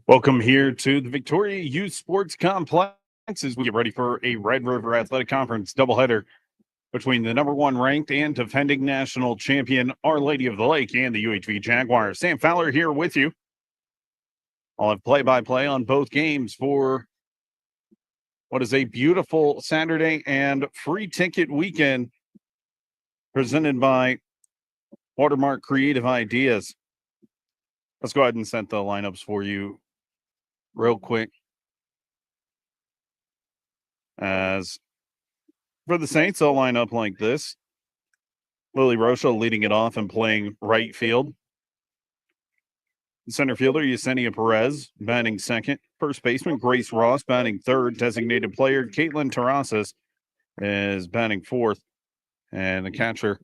Welcome here to the Victoria Youth Sports Complex as we get ready for a Red River Athletic Conference doubleheader between the number one ranked and defending national champion Our Lady of the Lake and the UHV Jaguars. Sam Fowler here with you. I'll have play-by-play on both games for what is a beautiful Saturday and free ticket weekend presented by Watermark Creative Ideas. Let's go ahead and set the lineups for you real quick. As for the Saints, they'll line up like this. Lily Rocha leading it off and playing right field. Center fielder, Yesenia Perez, batting second. First baseman, Grace Ross, batting third. Designated player, Caitlin Terrasas, is batting fourth. And the catcher,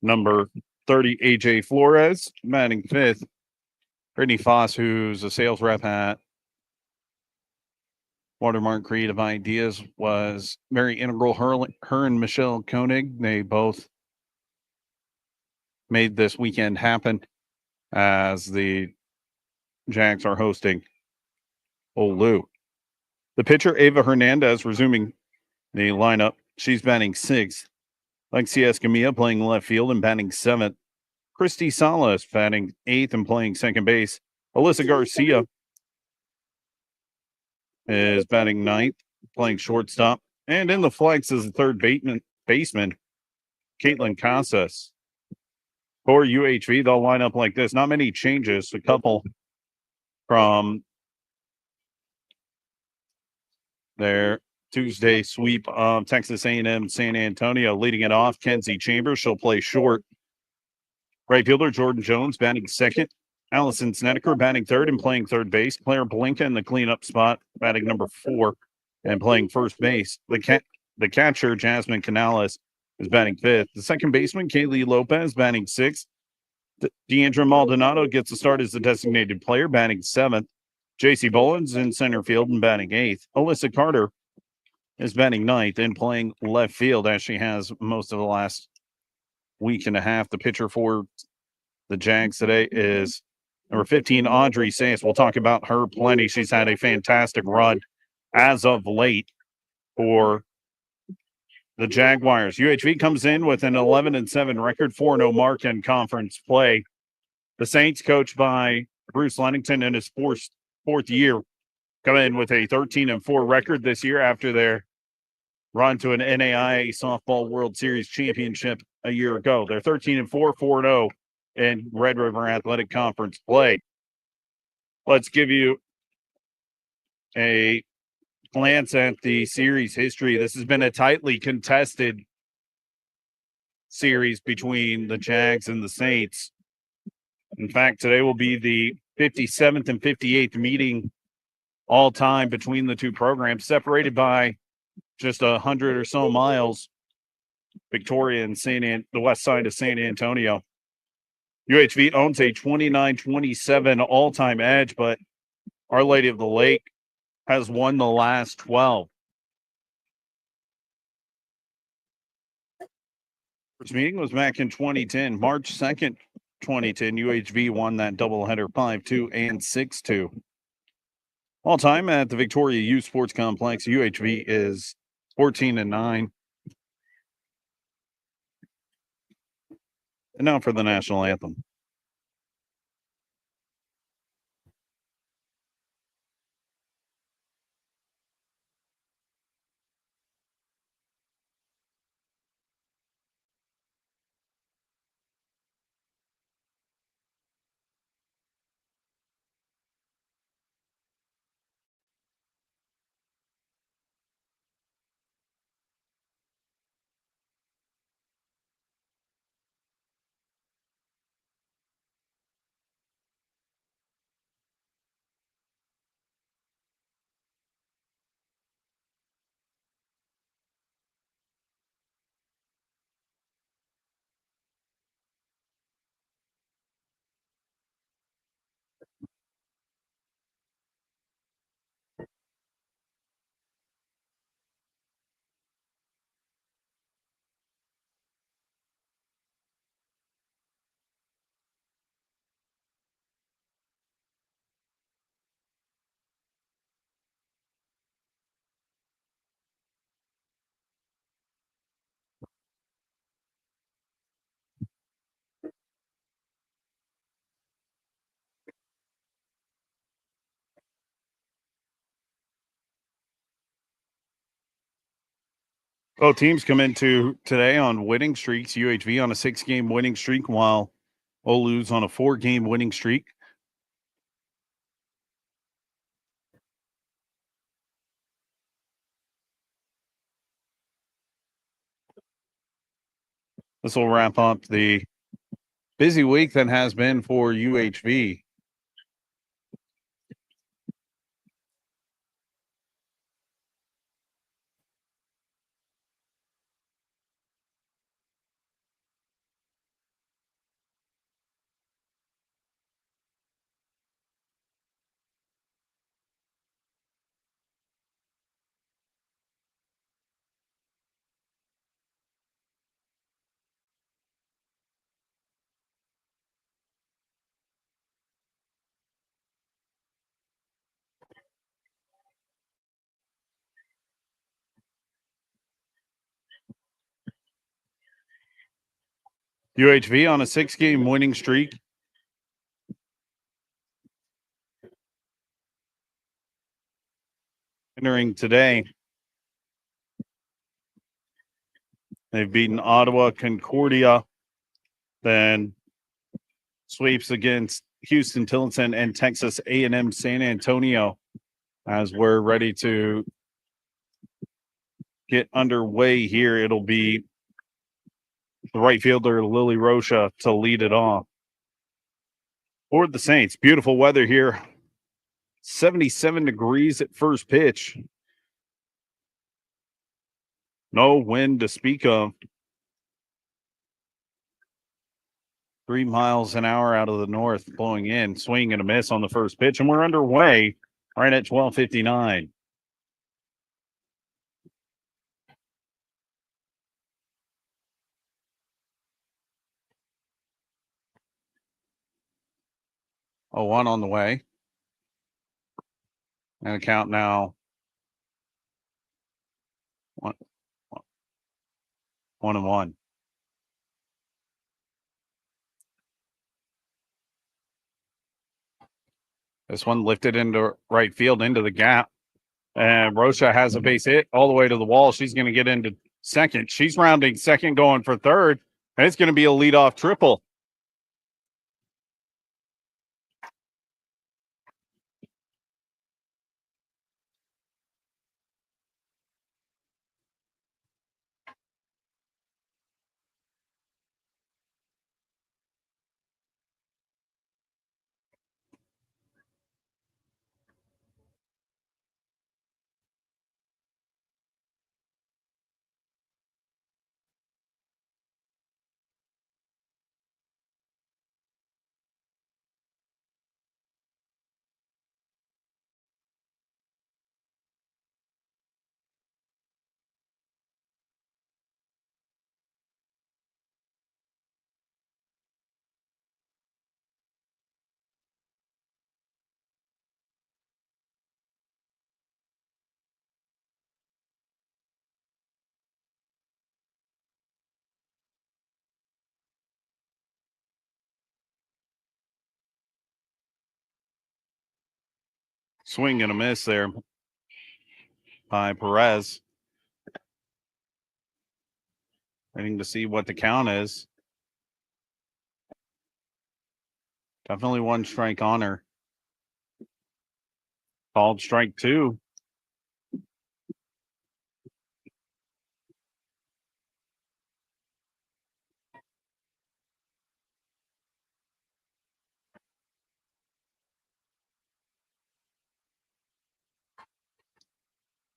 number 30, AJ Flores, batting fifth. Brittany Foss, who's a sales rep at Watermark Creative Ideas, was very integral. Her and Michelle Koenig, they both made this weekend happen as the Jags are hosting OLLU. The pitcher, Ava Hernandez, resuming the lineup. She's batting sixth. Lexi Escamilla playing left field and batting seventh. Christy Salas batting eighth and playing second base. Alyssa Garcia is batting ninth, playing shortstop. And in the flex is the third baseman, Caitlin Casas. For UHV, they'll line up like this. Not many changes. A couple from their Tuesday sweep of Texas A&M San Antonio. Leading it off, Kenzie Chambers. She'll play short. Right fielder, Jordan Jones, batting second. Allison Snedeker batting third and playing third base. Claire Blinka in the cleanup spot, batting number 4 and playing first base. The catcher, Jasmine Canales, is batting fifth. The second baseman, Kaylee Lopez, batting sixth. Deandra Maldonado gets a start as the designated player, batting seventh. JC Bollins in center field and batting eighth. Alyssa Carter is batting ninth and playing left field as she has most of the last week and a half. The pitcher for the Jags today is number 15, Audrey Sayas. We'll talk about her plenty. She's had a fantastic run as of late for the Jaguars. UHV comes in with an 11-7 record, 4-0 mark in conference play. The Saints, coached by Bruce Lennington in his fourth year, come in with a 13-4 record this year after their run to an NAIA Softball World Series championship a year ago. They're 13-4, 4-0 in Red River Athletic Conference play. Let's give you a glance at the series history. This has been a tightly contested series between the Jags and the Saints. In fact, today will be the 57th and 58th meeting all time between the two programs, separated by just 100 or so miles. Victoria and the west side of San Antonio. UHV owns a 29-27 all-time edge, but Our Lady of the Lake has won the last 12. First meeting was back in 2010, March 2nd, 2010. UHV won that doubleheader 5-2 and 6-2. All-time at the Victoria Youth Sports Complex, UHV is 14-9. And now for the national anthem. Both teams come into today on winning streaks. UHV on a 6-game winning streak, while OLLU's on a 4-game winning streak. This will wrap up the busy week that has been for UHV. UHV on a 6-game winning streak. Entering today, they've beaten Ottawa, Concordia, then sweeps against Houston, Tillerton, and Texas A&M San Antonio. As we're ready to get underway here, it'll be the right fielder, Lily Rocha, to lead it off. For the Saints, beautiful weather here. 77 degrees at first pitch. No wind to speak of. 3 miles an hour out of the north blowing in. Swing and a miss on the first pitch, and we're underway right at 12:59. Oh, one on the way. And a count now. One and one. This one lifted into right field, into the gap. And Rocha has a base hit all the way to the wall. She's going to get into second. She's rounding second, going for third. And it's going to be a leadoff triple. Swing and a miss there by Perez. Waiting to see what the count is. Definitely one strike on her. Called strike two.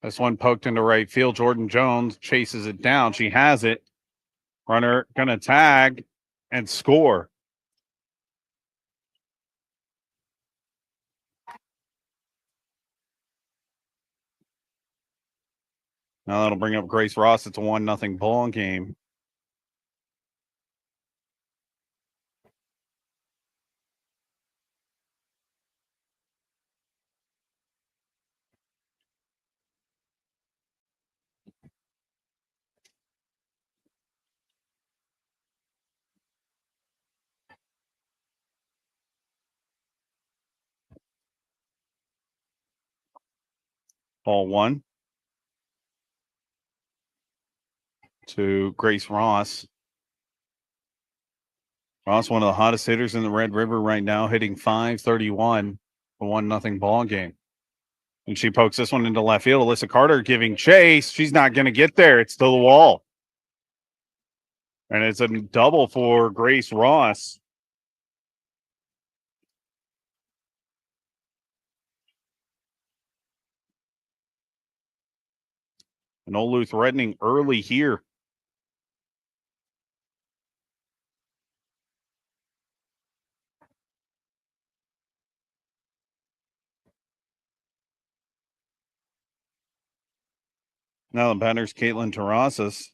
This one poked into right field. Jordan Jones chases it down. She has it. Runner gonna tag and score. Now that'll bring up Grace Ross. It's a 1-0 ball game. Ball one. to Grace Ross. Ross, one of the hottest hitters in the Red River right now, hitting .531, a 1-0 ball game. And she pokes this one into left field. Alyssa Carter giving chase. She's not going to get there. It's to the wall. And it's a double for Grace Ross. And OLLU threatening early here. Now the batter's Caitlin Terrazas.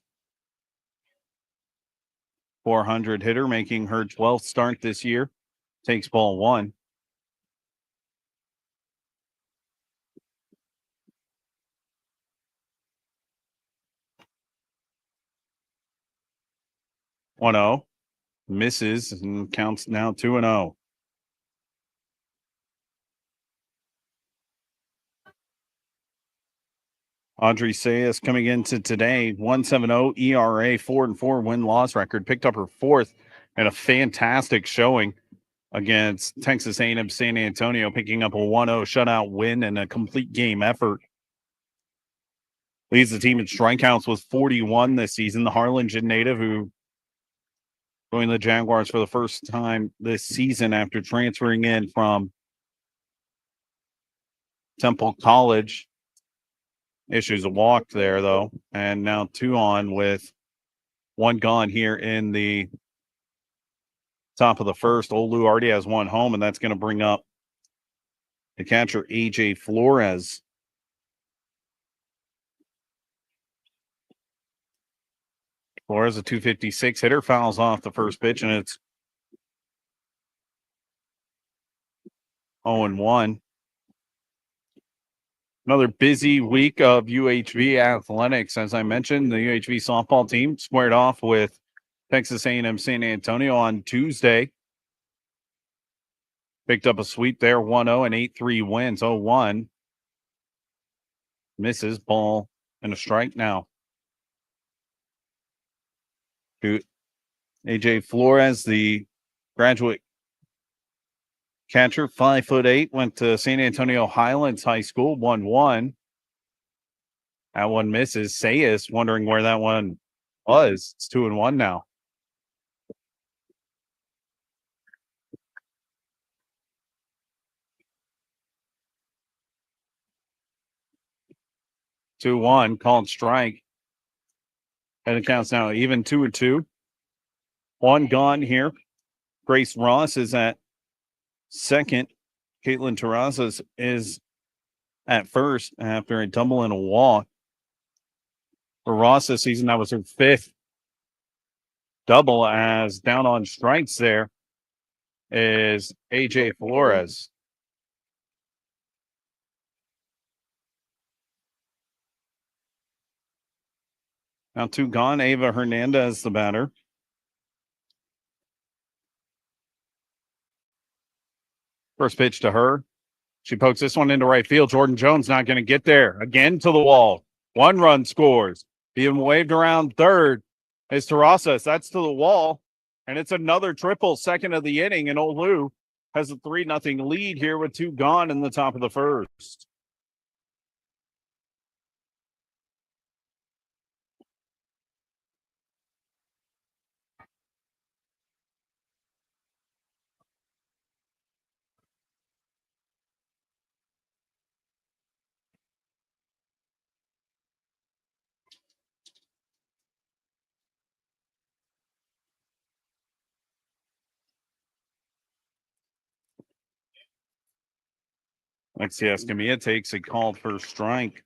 400 hitter, making her 12th start this year. Takes ball 1. One 0 misses and counts now 2-0. Audrey Sayas coming into today, 1.70 ERA, 4-4 win-loss record. Picked up her 4th and a fantastic showing against Texas A&M San Antonio, picking up a 1-0 shutout win and a complete game effort. Leads the team in strikeouts with 41 this season. The Harlingen native who joined the Jaguars for the first time this season after transferring in from Temple College. Issues a walk there, though. And now 2 on with 1 gone here in the top of the first. OLLU already has 1 home, and that's going to bring up the catcher, AJ Flores. Flores, a 256 hitter, fouls off the first pitch, and it's 0-1. Another busy week of UHV athletics. As I mentioned, the UHV softball team squared off with Texas A&M San Antonio on Tuesday. Picked up a sweep there, 1-0 and 8-3 wins, 0-1. Misses, ball and a strike now. To AJ Flores, the graduate catcher, 5'8", went to San Antonio Highlands High School, 1-1. That one misses. Sayas wondering where that one was. It's 2-1 now. Two one called strike. And it counts now even 2-2. 1 gone here. Grace Ross is at second. Caitlin Terrazas is at first after a double and a walk. For Ross this season, that was her 5th double, as down on strikes there is AJ Flores. Now 2 gone. Ava Hernandez, the batter. First pitch to her. She pokes this one into right field. Jordan Jones not going to get there. Again to the wall. 1 run scores. Being waved around third is Terrazas. That's to the wall. And it's another triple, second of the inning. And OLLU has a 3-0 lead here with 2 gone in the top of the first. Lexi Escamilla takes a called first strike.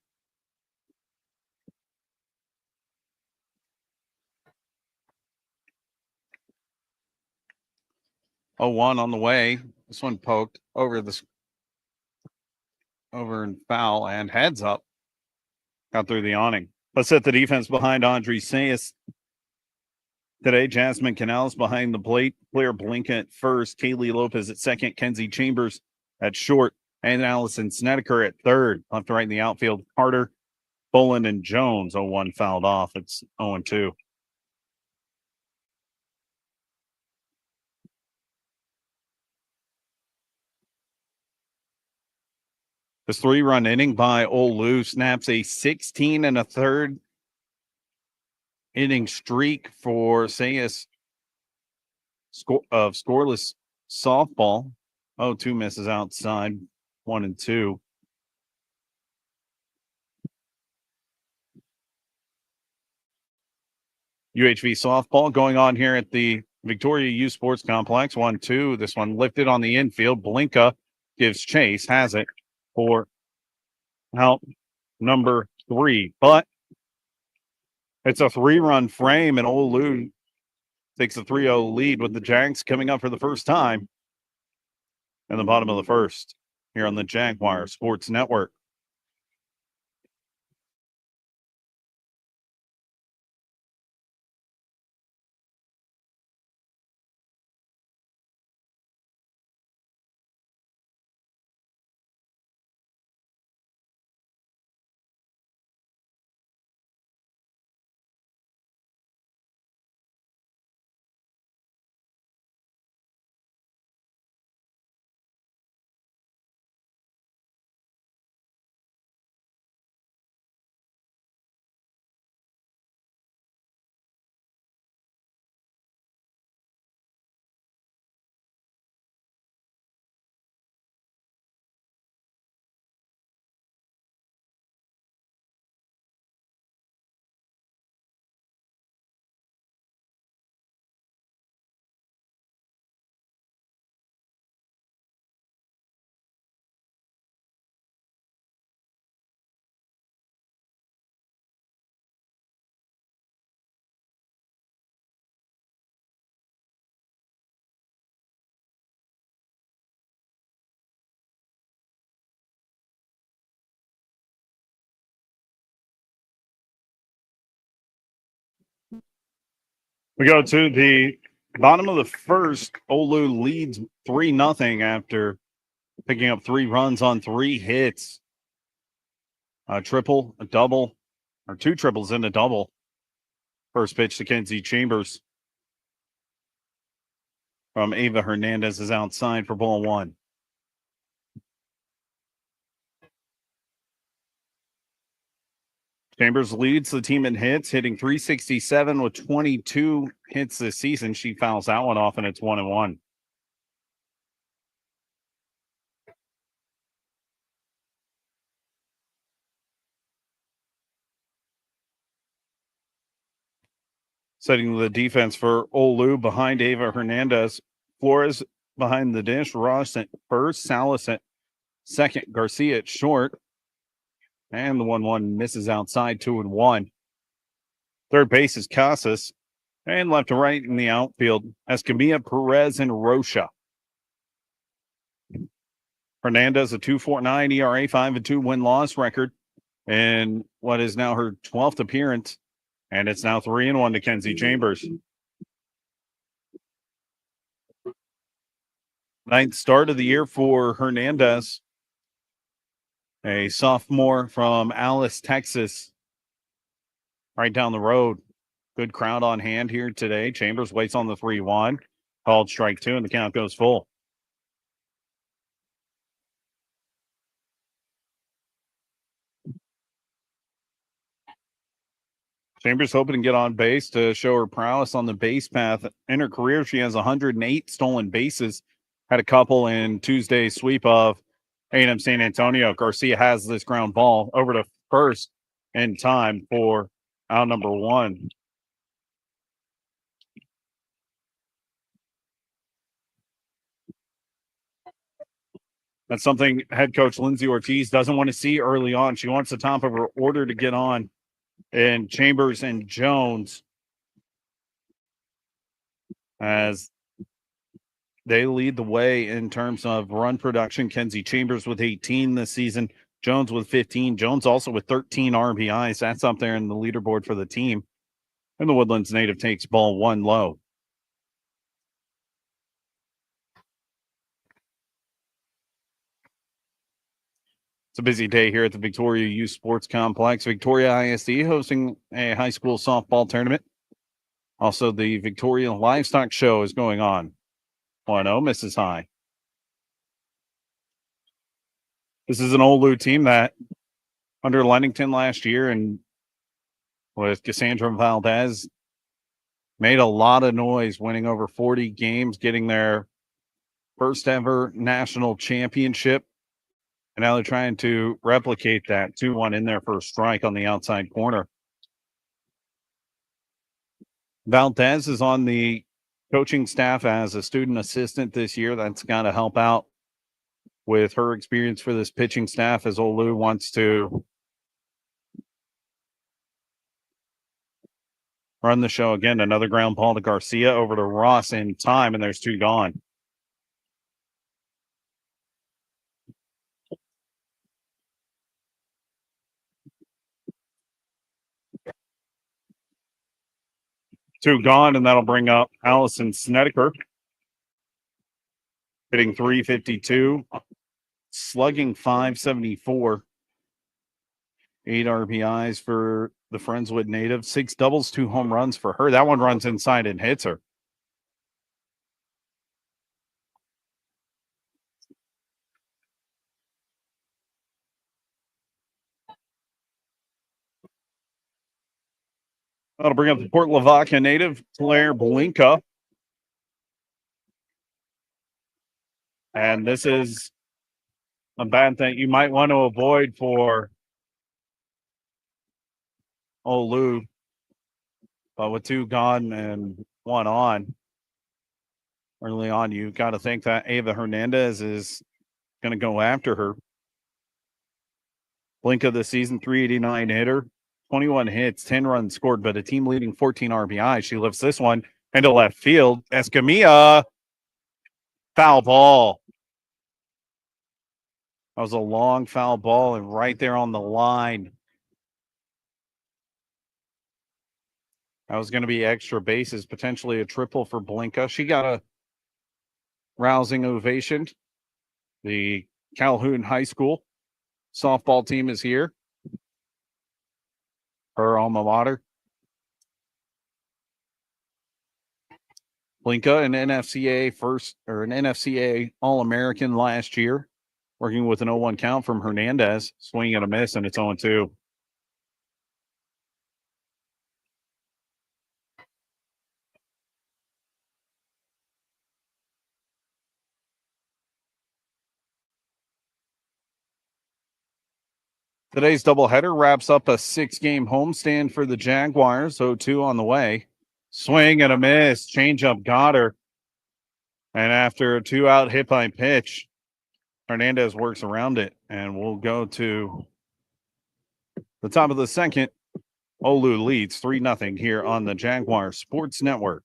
Oh, 1 on the way. This one poked over and foul and heads up. Got through the awning. Let's set the defense behind Audrey Sayas. Today, Jasmine Canales behind the plate. Claire Blinken at first. Kaylee Lopez at second. Kenzie Chambers at short. And Allison Snedeker at third. Left to right in the outfield. Carter, Bolin and Jones, 0-1 fouled off. It's 0-2. This 3-run inning by OLLU snaps a 16 and a third inning streak for Sayus of scoreless softball. 0-2 misses outside, 1-2. UHV softball going on here at the Victoria U Sports Complex. 1-2. This one lifted on the infield. Blinka gives chase, has it for out number 3. But it's a 3-run frame, and OLLU takes a 3-0 lead with the Jags coming up for the first time in the bottom of the first here on the Jaguar Sports Network. We go to the bottom of the first. OLLU leads 3-0 after picking up 3 runs on 3 hits. A triple, a double, or 2 triples and a double. First pitch to Kenzie Chambers from Ava Hernandez is outside for ball 1. Chambers leads the team in hits, hitting .367 with 22 hits this season. She fouls that one off, and it's 1-1. Setting the defense for OLLU behind Ava Hernandez. Flores behind the dish. Ross at first. Salas at second. Garcia at short. And the 1-1 misses outside, 2-1. Third base is Casas. And left to right in the outfield, Escamilla, Perez, and Rocha. Hernandez, a 2.49 ERA, 5-2 win-loss record, and what is now her 12th appearance. And it's now 3-1 to Kenzie Chambers. 9th start of the year for Hernandez, a sophomore from Alice, Texas, right down the road. Good crowd on hand here today. Chambers waits on the 3-1. Called strike 2, and the count goes full. Chambers hoping to get on base to show her prowess on the base path. In her career, she has 108 stolen bases. Had a couple in Tuesday's sweep of A&M San Antonio. Garcia has this ground ball over to first in time for out number 1. That's something head coach Lindsay Ortiz doesn't want to see early on. She wants the top of her order to get on. And Chambers and Jones, as they lead the way in terms of run production. Kenzie Chambers with 18 this season. Jones with 15. Jones also with 13 RBIs. That's up there in the leaderboard for the team. And the Woodlands native takes ball 1 low. It's a busy day here at the Victoria Youth Sports Complex. Victoria ISD hosting a high school softball tournament. Also, the Victoria Livestock Show is going on. 1-0, misses high. This is an OLLU team that under Lennington last year and with Cassandra Valdez made a lot of noise, winning over 40 games, getting their first ever national championship. And now they're trying to replicate that 2-1 in their first strike on the outside corner. Valdez is on the coaching staff as a student assistant this year. That's got to help out with her experience for this pitching staff as OLLU wants to run the show again. Another ground ball to Garcia, over to Ross in time, and there's 2 gone. Two gone, and that'll bring up Allison Snedeker, hitting .352, slugging .574, 8 RBIs for the Friendswood native, 6 doubles, 2 home runs for her. That one runs inside and hits her. That'll bring up the Port Lavaca native, Claire Blinka. And this is a bad thing you might want to avoid for OLLU. But with 2 gone and 1 on early on, you got to think that Ava Hernandez is going to go after her. Blinka this season, .389 hitter, 21 hits, 10 runs scored, but a team leading 14 RBI. She lifts this one into left field. Escamilla, foul ball. That was a long foul ball and right there on the line. That was going to be extra bases, potentially a triple for Blinka. She got a rousing ovation. The Calhoun High School softball team is here. Her alma mater. Blinka, an NFCA All-American last year, working with an 0-1 count from Hernandez, swing and a miss, and it's 0-2. Today's doubleheader wraps up a 6-game homestand for the Jaguars. 0-2 on the way. Swing and a miss. Changeup got her. And after a 2-out hit by pitch, Hernandez works around it. And we'll go to the top of the second. OLLU leads 3-0 here on the Jaguar Sports Network.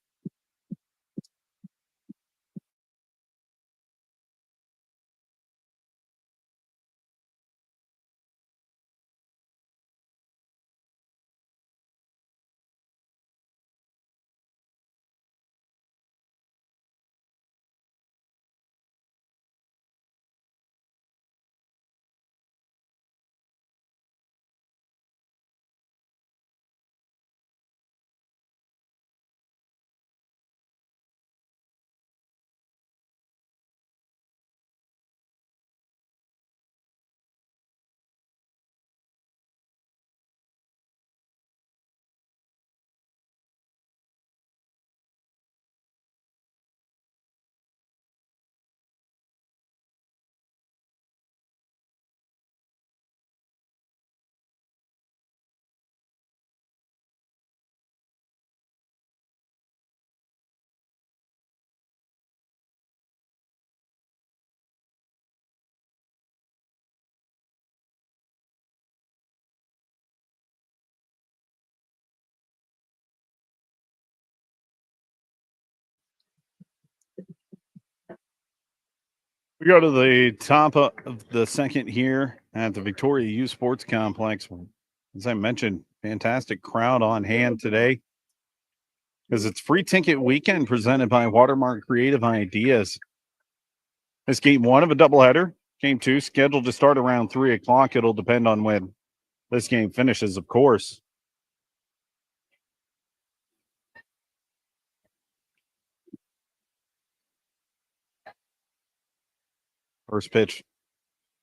We go to the top of the second here at the Victoria Youth Sports Complex. As I mentioned, fantastic crowd on hand today because it's free ticket weekend presented by Watermark Creative Ideas. This game 1 of a doubleheader Game 2 scheduled to start around 3 o'clock. It'll depend on when this game finishes, of course. First pitch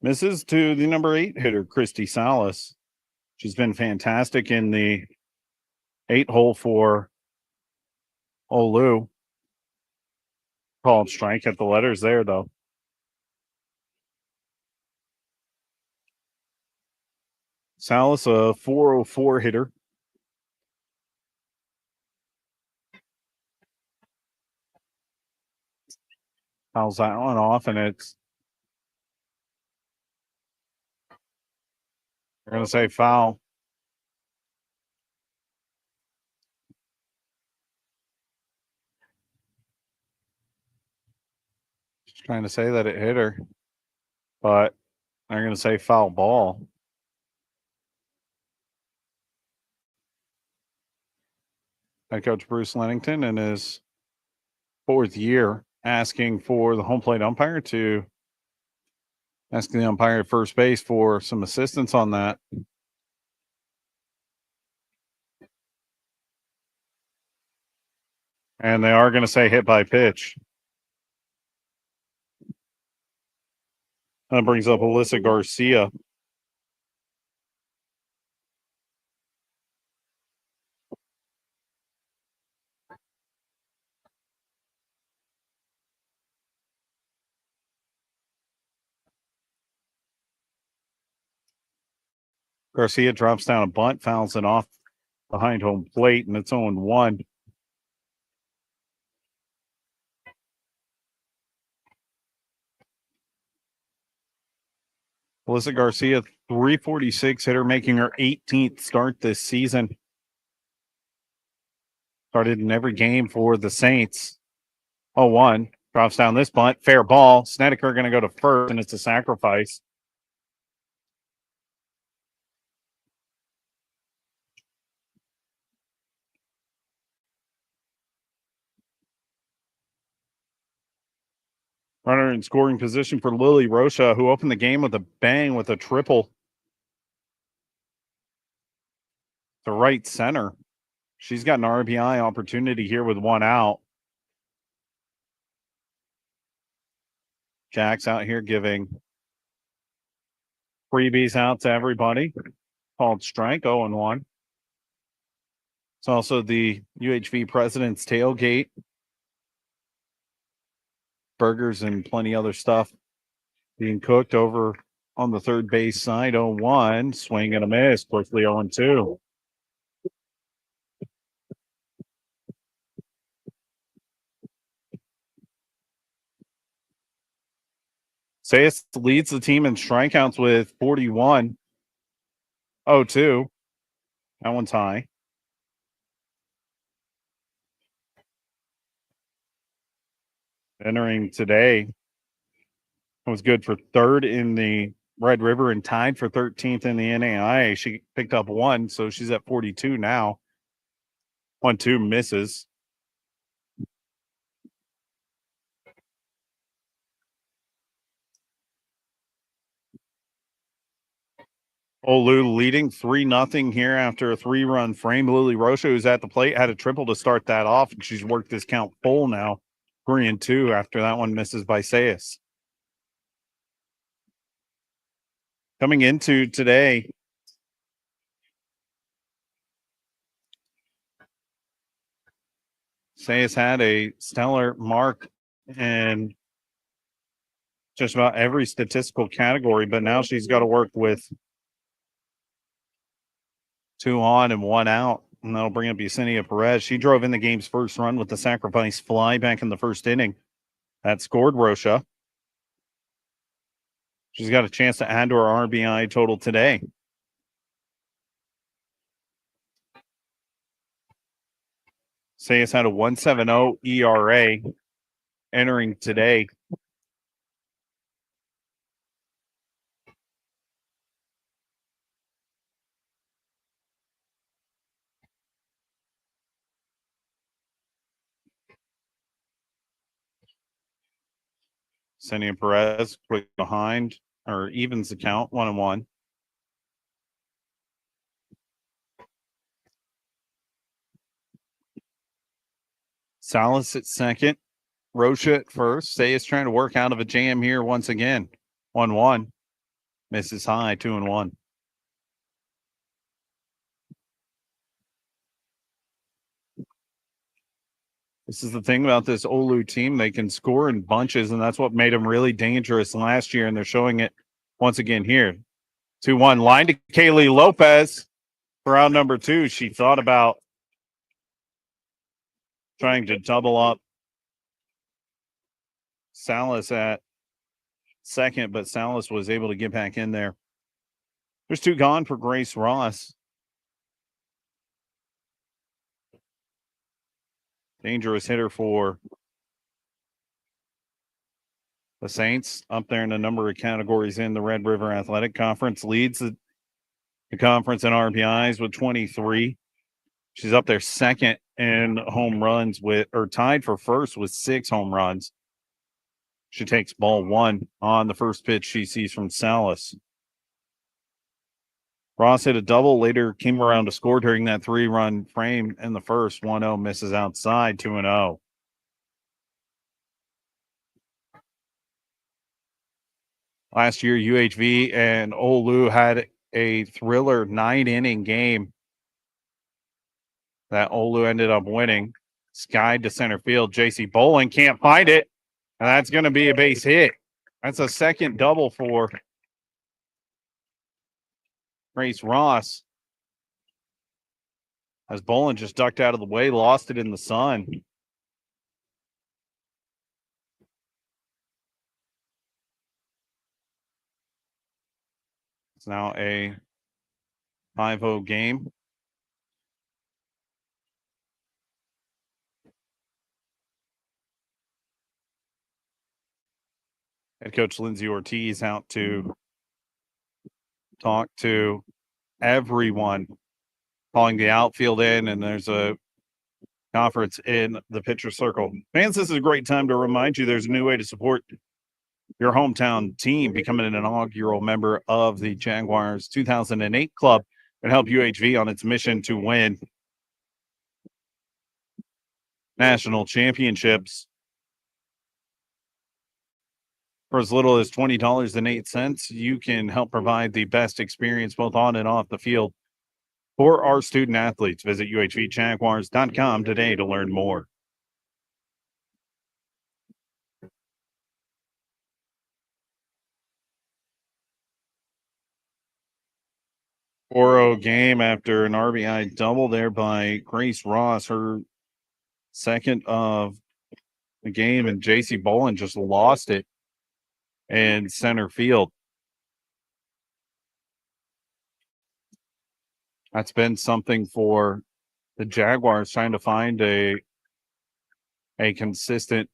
misses to the number 8 hitter, Christy Salas. She's been fantastic in the 8 hole for OLLU. Called strike at the letters there, though. Salas, a 404 hitter. Fouls that one off, and it's, we're going to say foul. Just trying to say that it hit her, but they're going to say foul ball. Head coach Bruce Lennington in his 4th year asking for the home plate umpire to ask the umpire at first base for some assistance on that. And they are going to say hit by pitch. That brings up Alyssa Garcia. Garcia drops down a bunt, fouls it off behind home plate, and it's 0-1. Alyssa Garcia, 346 hitter, making her 18th start this season. Started in every game for the Saints. 0-1. Drops down this bunt. Fair ball. Snedeker going to go to first, and it's a sacrifice. Runner in scoring position for Lily Rocha, who opened the game with a bang with a triple to right center. She's got an RBI opportunity here with 1 out. Jack's out here giving freebies out to everybody. Called strike, 0-1. It's also the UHV President's Tailgate. Burgers and plenty other stuff being cooked over on the third base side. 0-1. Swing and a miss. Quickly 0-2. Sayas leads the team in strikeouts with 41. 0-2. That one's high. Entering today, was good for 3rd in the Red River and tied for 13th in the NAIA. She picked up 1, so she's at 42 now. 1-2 misses. OLLU leading 3-0 here after a 3-run frame. Lily Rocha, who's at the plate, had a triple to start that off. She's worked this count full now. 3-2 after that one misses by Sayas. Coming into today, Sayas had a stellar mark in just about every statistical category, but now she's got to work with 2 on and 1 out, and that'll bring up Yesenia Perez. She drove in the game's first run with the sacrifice fly back in the first inning. That scored Rocha. She's got a chance to add to her RBI total today. Sayas had a 1.70 ERA entering today. Senior Perez quick behind, or evens the count, 1-1. Salas at second. Rocha at first. Say is trying to work out of a jam here once again. 1-1. Misses high, 2-1. This is the thing about this OLLU team. They can score in bunches, and that's what made them really dangerous last year, and they're showing it once again here. 2-1. Line to Kaylee Lopez for round number 2. She thought about trying to double up Salas at second, but Salas was able to get back in there. There's 2 gone for Grace Ross. Dangerous hitter for the Saints, up there in a number of categories in the Red River Athletic Conference. Leads the conference in RBIs with 23. She's up there second in home runs or tied for first with 6 home runs. She takes ball 1 on the first pitch she sees from Salas. Ross hit a double, later came around to score during that 3-run frame in the first. 1-0, misses outside, 2-0. Last year, UHV and OLLU had a thriller 9-inning game that OLLU ended up winning. Skied to center field. JC Bowling can't find it, and that's going to be a base hit. That's a second double for Grace Ross. As Bowling just ducked out of the way, lost it in the sun. It's now a 5-0 game. Head coach Lindsay Ortiz out to talk to everyone, calling the outfield in, and there's a conference in the pitcher circle. Fans, this is a great time to remind you there's a new way to support your hometown team, becoming an inaugural member of the Jaguars 2008 club and help UHV on its mission to win national championships. For as little as $20.08, you can help provide the best experience both on and off the field for our student athletes. Visit UHVJaguars.com today to learn more. Oro game after an RBI double there by Grace Ross, her second of the game, and JC Bolin just lost it in center field. That's been something for the Jaguars, trying to find a consistent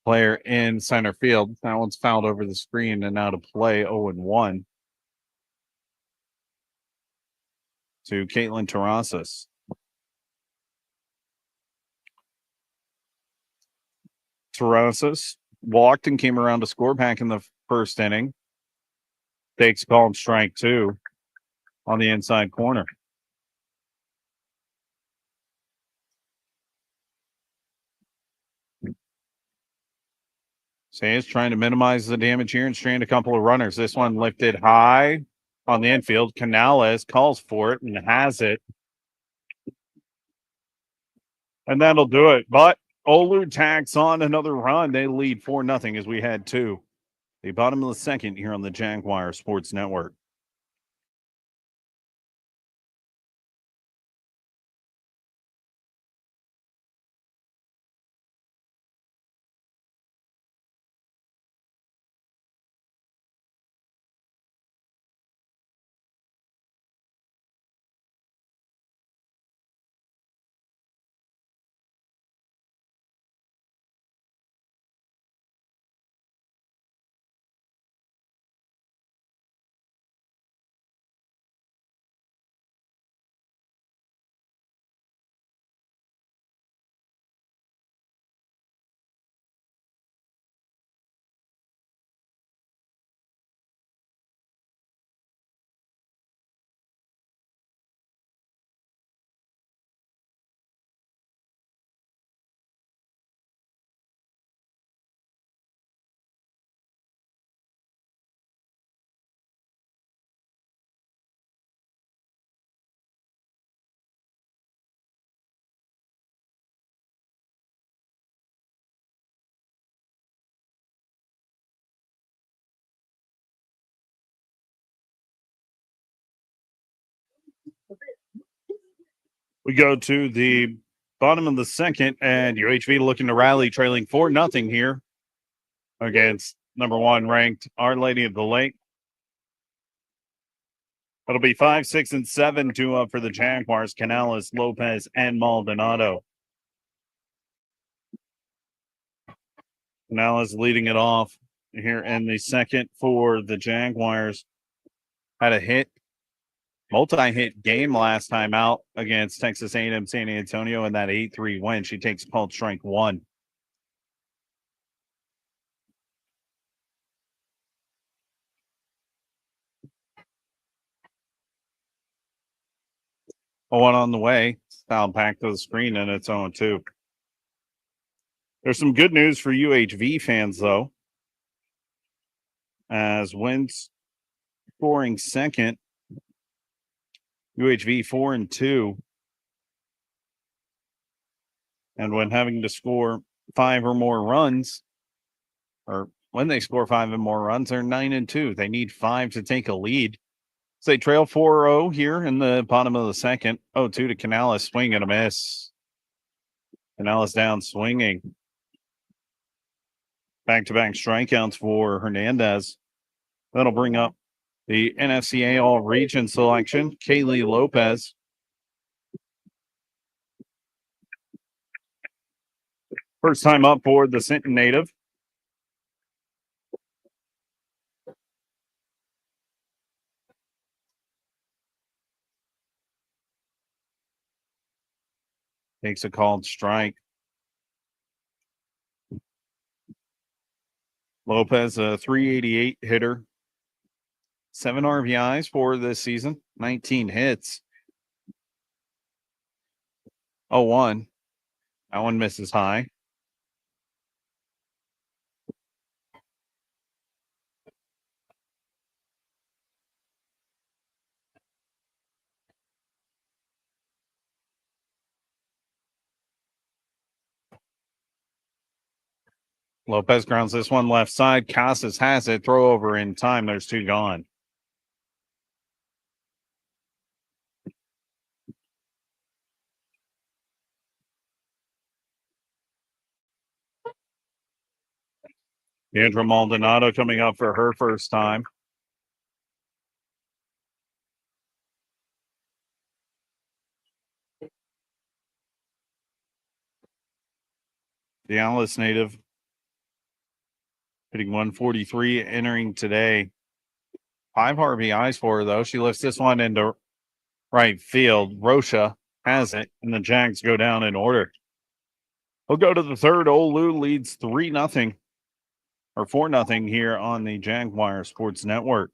player in center field. That one's fouled over the screen and out of play. 0-1 to Caitlin Terrasas. Terrasas walked and came around to score back in the first inning. Takes call and strike 2 on the inside corner. Sayers trying to minimize the damage here and strand a couple of runners. This one lifted high on the infield. Canales calls for it and has it. And that'll do it. But OLLU tags on another run. They lead 4-0 as we had 2. The bottom of the second here on the Jaguar Sports Network. We go to the bottom of the second, and UHV looking to rally, trailing 4-0 here against number 1 ranked Our Lady of the Lake. It'll be 5, 6, and 7 due up for the Jaguars, Canales, Lopez, and Maldonado. Canales leading it off here in the second for the Jaguars. Had a hit, multi-hit game last time out against Texas A&M San Antonio in that 8-3 win. She takes called strike 1. One on the way. Foul back to the screen, and it's 0-2. There's some good news for UHV fans, though, as Wentz scoring second. UHV 4-2. And when having to score 5 or more runs, or when they score 5 and more runs, they're 9-2. They need 5 to take a lead. So they trail 4-0 here in the bottom of the second. 0-2 to Canales, swing and a miss. Canales down swinging. Back-to-back strikeouts for Hernandez. That'll bring up the NFCA All-Region selection, Kaylee Lopez. First time up for the Sinton native. Takes a called strike. Lopez, a 388 hitter. 7 RBIs for this season. 19 hits. 0-1. That one misses high. Lopez grounds this one left side. Casas has it. Throw over in time. There's 2 gone. Andrew Maldonado coming up for her first time. The Alice native hitting 143, entering today. 5 RBIs for her, though. She lifts this one into right field. Rocha has it, and the Jags go down in order. We'll go to the third. OLLU leads 3-0 or 4-0 here on the Jaguar Sports Network.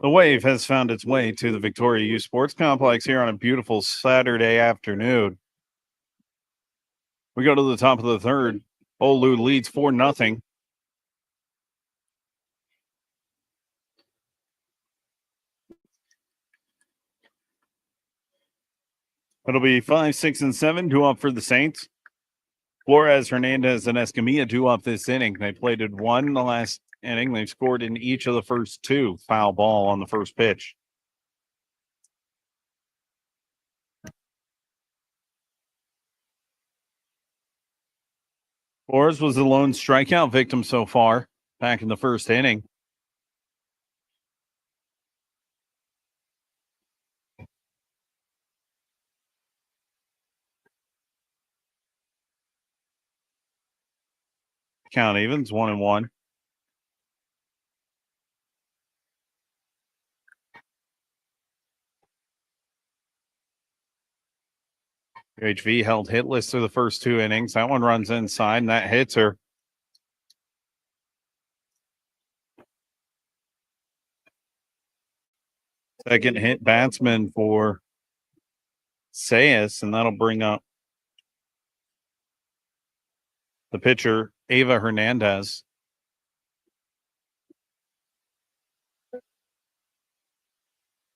The wave has found its way to the Victoria Youth Sports Complex here on a beautiful Saturday afternoon. We go to the top of the third. OLLU leads 4-0. It'll be 5, 6, and 7 due up for the Saints. Flores, Hernandez, and Escamilla due up this inning. They played at 1 the last inning. They've scored in each of the first 2. Foul ball on the first pitch. Flores was the lone strikeout victim so far back in the first inning. Count evens 1-1. UHV held hitless through the first 2 innings. That one runs inside, and that hits her. Second hit batsman for Sayas, and that'll bring up the pitcher, Ava Hernandez.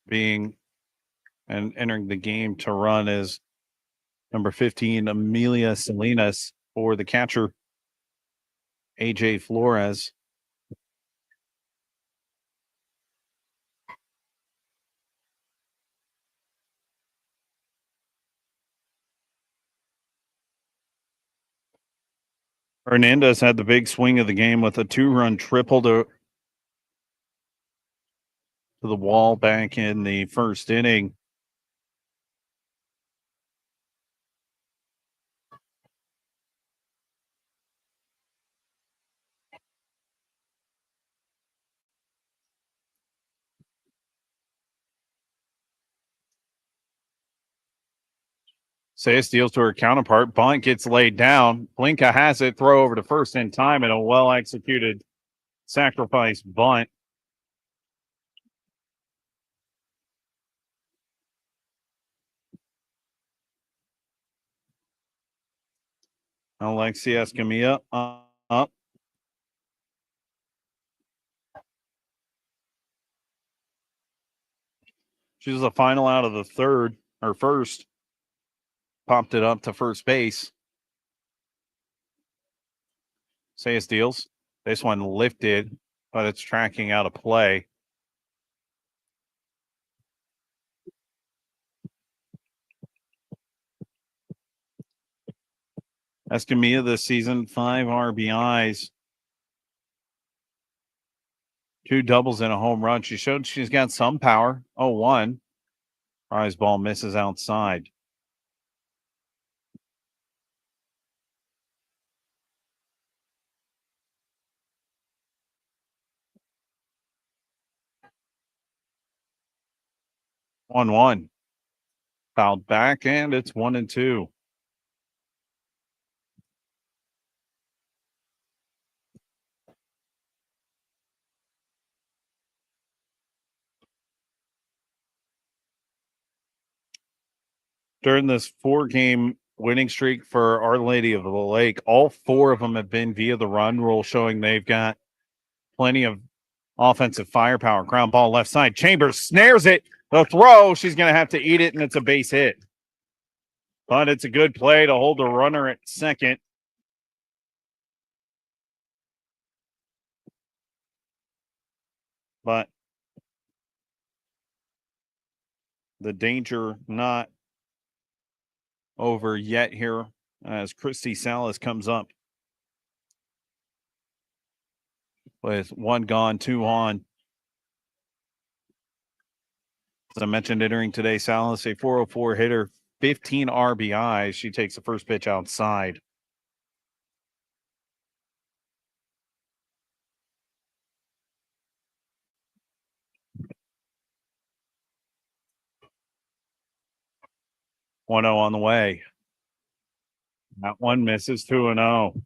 Being and entering the game to run is number 15, Amelia Salinas, for the catcher, AJ Flores. Hernandez had the big swing of the game with a 2-run triple to the wall back in the first inning. Sayas deals to her counterpart. Bunt gets laid down. Blinka has it. Throw over to first in time, and a well-executed sacrifice bunt. Alexia Escamilla up. She was the final out of the third, or first. Popped it up to first base. Sayas deals. This one lifted, but it's tracking out of play. Escamilla this season, 5 RBIs, 2 doubles and a home run. She showed she's got some power. 0-1. Prize ball misses outside. One. Fouled back, and it's 1-2. During this 4-game winning streak for Our Lady of the Lake, all 4 of them have been via the run rule, showing they've got plenty of offensive firepower. Ground ball left side. Chambers snares it. The throw, she's going to have to eat it, and it's a base hit. But it's a good play to hold the runner at second. But the danger not over yet here as Christy Salas comes up with 1 gone, 2 on. As I mentioned, entering today, Salas, a 404 hitter, 15 RBIs. She takes the first pitch outside. One zero on the way. That one misses. 2-0.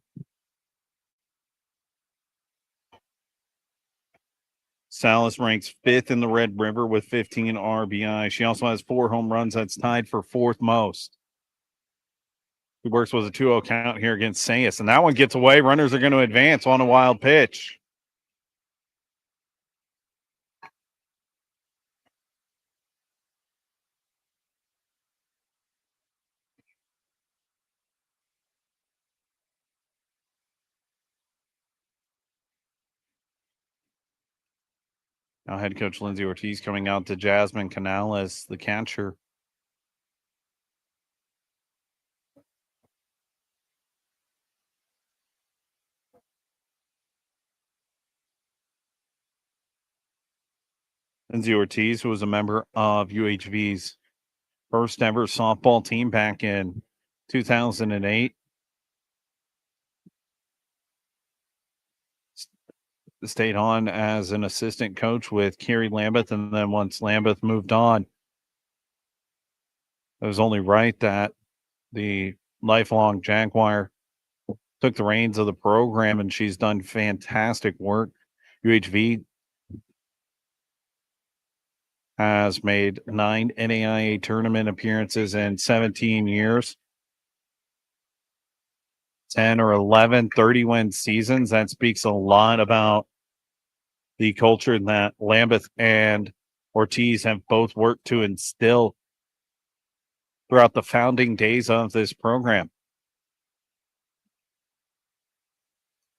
Salas ranks 5th in the Red River with 15 RBI. She also has 4 home runs. That's tied for 4th most. He works with a 2-0 count here against Sayas, and that one gets away. Runners are going to advance on a wild pitch. Now head coach Lindsay Ortiz coming out to Jasmine Canales, the catcher. Lindsay Ortiz, who was a member of UHV's first ever softball team back in 2008. Stayed on as an assistant coach with Carrie Lambeth, and then once Lambeth moved on, it was only right that the lifelong Jaguar took the reins of the program, and she's done fantastic work. UHV has made 9 NAIA tournament appearances in 17 years, 10 or 11 30-win seasons. That speaks a lot about the culture that Lambeth and Ortiz have both worked to instill throughout the founding days of this program.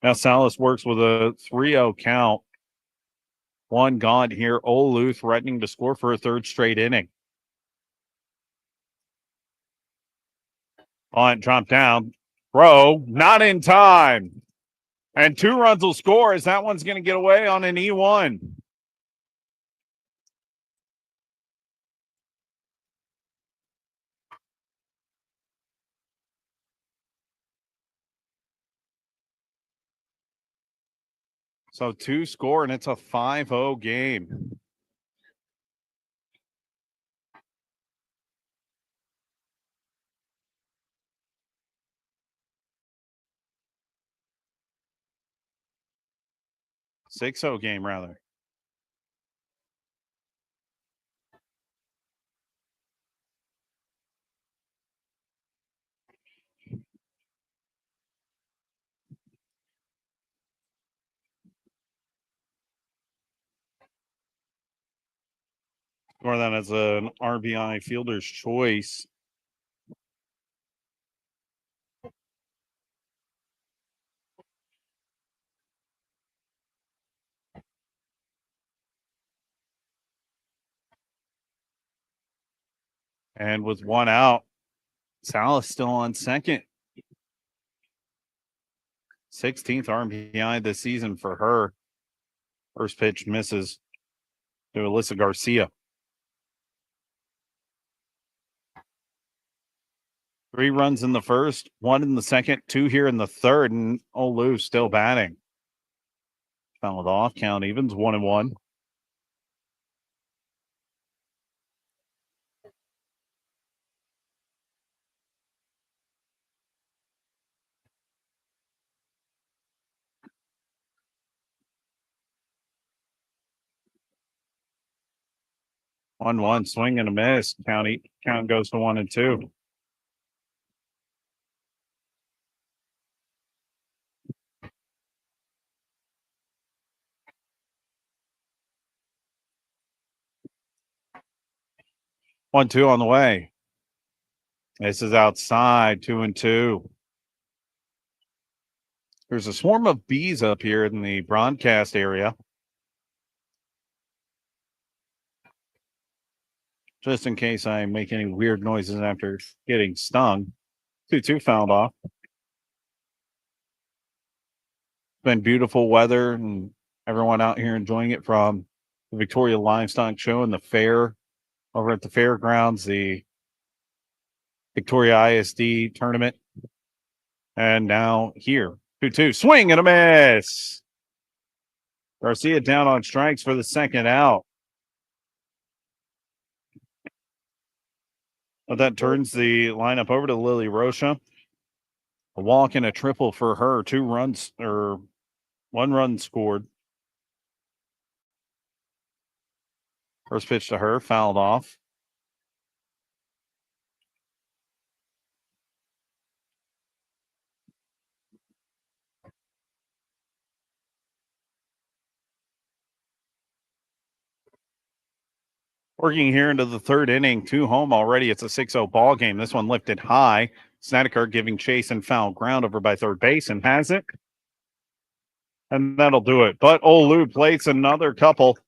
Now Salas works with a 3-0 count. One gone here. OLLU threatening to score for a third straight inning. On drop down. Throw, not in time. And 2 runs will score as that one's going to get away on an E1. So 2 score, and it's a 5-0 game. Six-zero game, rather. Or that as an RBI fielder's choice. And with 1 out, Salas still on second. 16th RBI this season for her. First pitch misses to Alyssa Garcia. 3 runs in the first, 1 in the second, 2 here in the third, and OLLU still batting. Fouled off, count evens, 1-1. One swing and a miss. Count goes to 1-2. One two on the way. This is outside, 2-2. There's a swarm of bees up here in the broadcast area. Just in case I make any weird noises after getting stung. 2-2 fouled off. It's been beautiful weather and everyone out here enjoying it, from the Victoria Livestock Show and the fair over at the fairgrounds, the Victoria ISD tournament, and now here. 2-2. Swing and a miss. Garcia down on strikes for the second out. But that turns the lineup over to Lily Rocha. A walk and a triple for her. 2 runs, or 1 run scored. First pitch to her, fouled off. Working here into the third inning, 2 home already. It's a 6-0 ball game. This one lifted high. Snedeker giving chase and foul ground over by third base, and has it. And that'll do it. But OLLU plates another couple.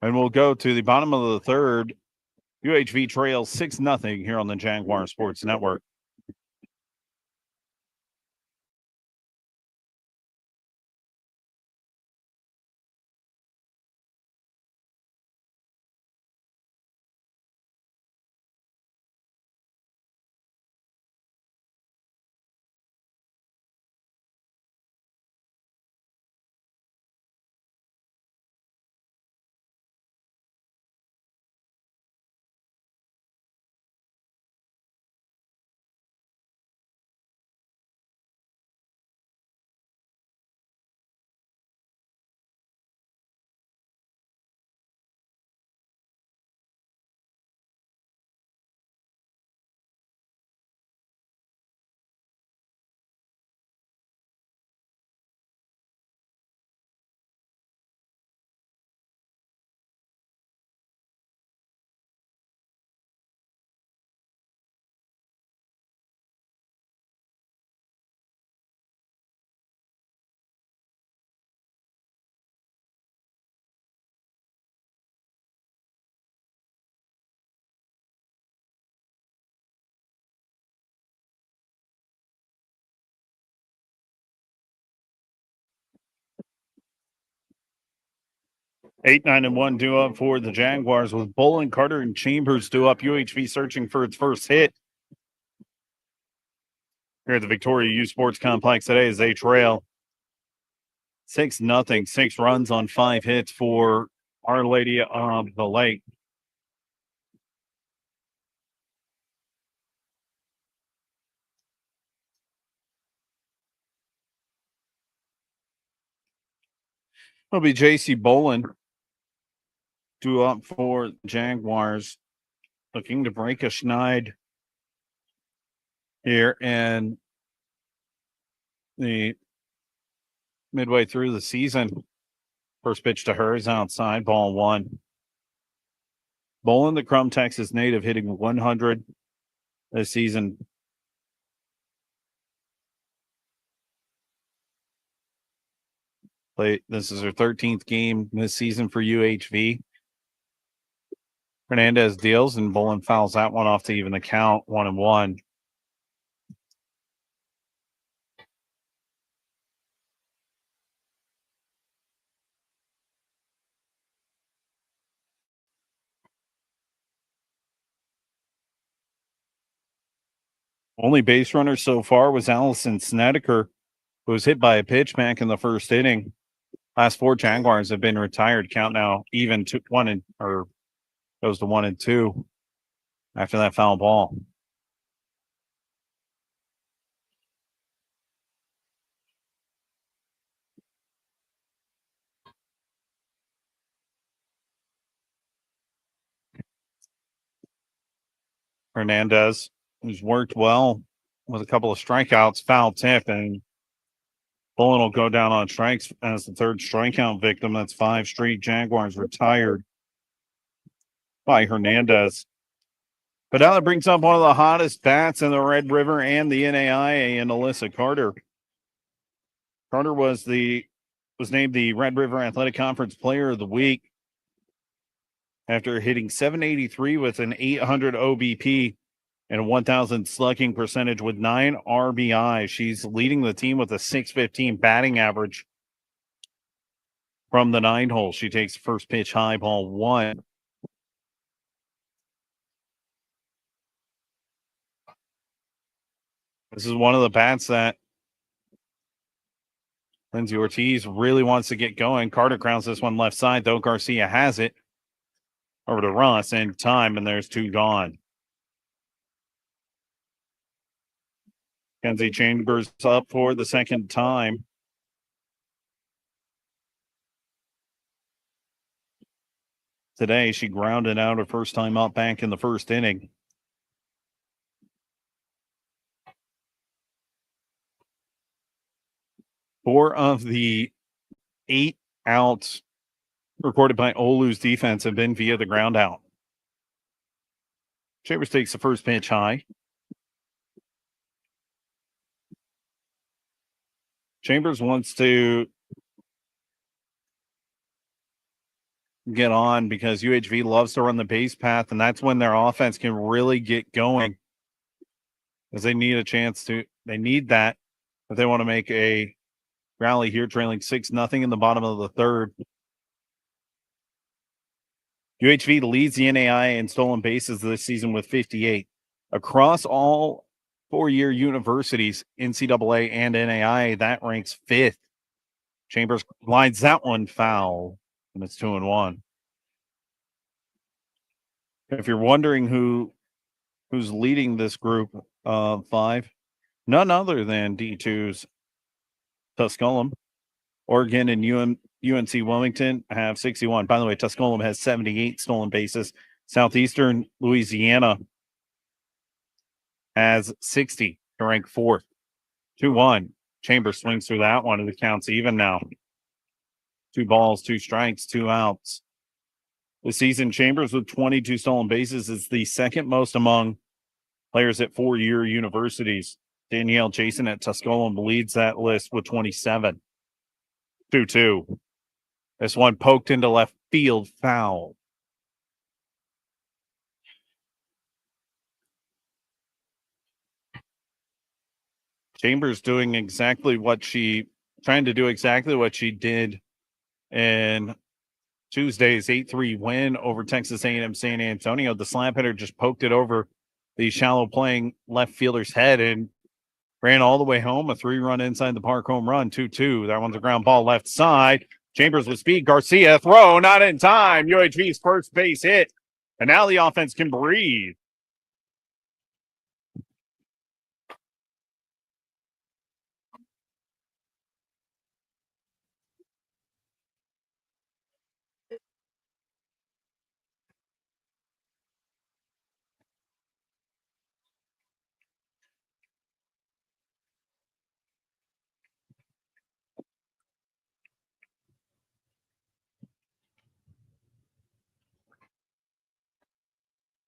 And we'll go to the bottom of the third. UHV trails 6-0 here on the Jaguar Sports Network. 8, 9, and 1 due up for the Jaguars with Bolin, Carter, and Chambers due up. UHV searching for its first hit here at the Victoria U Sports Complex today as they trail 6-0, 6 runs on 5 hits for Our Lady of the Lake. It'll be JC Bolin due up for Jaguars, looking to break a schneid here and the midway through the season. First pitch to her is outside, ball 1. Bolin, the Crum, Texas native, hitting 100 this season. This is her 13th game this season for UHV. Hernandez deals and Bolin fouls that one off to even the count, 1-1. Only base runner so far was Allison Snedeker, who was hit by a pitch back in the first inning. Last 4 Jaguars have been retired. Count now even to 1 or goes to 1-2 after that foul ball. Hernandez, who's worked well with a couple of strikeouts, foul tip, and Bolin will go down on strikes as the 3rd strikeout victim. That's 5 straight Jaguars retired by Hernandez. But now that brings up one of the hottest bats in the Red River and the NAIA, and Alyssa Carter. Carter was named the Red River Athletic Conference Player of the Week after hitting .783 with an 800 OBP and a 1,000 slugging percentage with 9 RBI. She's leading the team with a .615 batting average from the 9 hole. She takes first pitch high, ball 1. This is one of the bats that Lindsay Ortiz really wants to get going. Carter grounds this one left side, though. Garcia has it over to Ross in time, and there's 2 gone. Kenzie Chambers up for the 2nd time. Today, she grounded out her first time up back in the first inning. Four of the 8 outs recorded by OLLU's defense have been via the ground out. Chambers takes the first pitch high. Chambers wants to get on because UHV loves to run the base path, and that's when their offense can really get going. Because they need they need that if they want to make a rally here, trailing 6-0 in the bottom of the 3rd. UHV leads the NAIA in stolen bases this season with 58. Across all 4-year universities, NCAA and NAIA, that ranks 5th. Chambers lines that one foul, and it's 2-1. If you're wondering who's leading this group of 5, none other than D2's Tusculum. Oregon and UNC Wilmington have 61. By the way, Tusculum has 78 stolen bases. Southeastern Louisiana has 60 to rank 4th. 2-1. Chambers swings through that one, and the count's even now. 2 balls, 2 strikes, 2 outs. This season, Chambers with 22 stolen bases is the 2nd most among players at 4-year universities. Danielle Jason at Tusculum leads that list with 27. 2-2. This one poked into left field, foul. Chambers trying to do exactly what she did in Tuesday's 8-3 win over Texas A&M San Antonio. The slap hitter just poked it over the shallow playing left fielder's head and ran all the way home. A 3-run inside the park home run, 2-2. That one's a ground ball left side. Chambers with speed. Garcia throw, not in time. UHV's first base hit. And now the offense can breathe.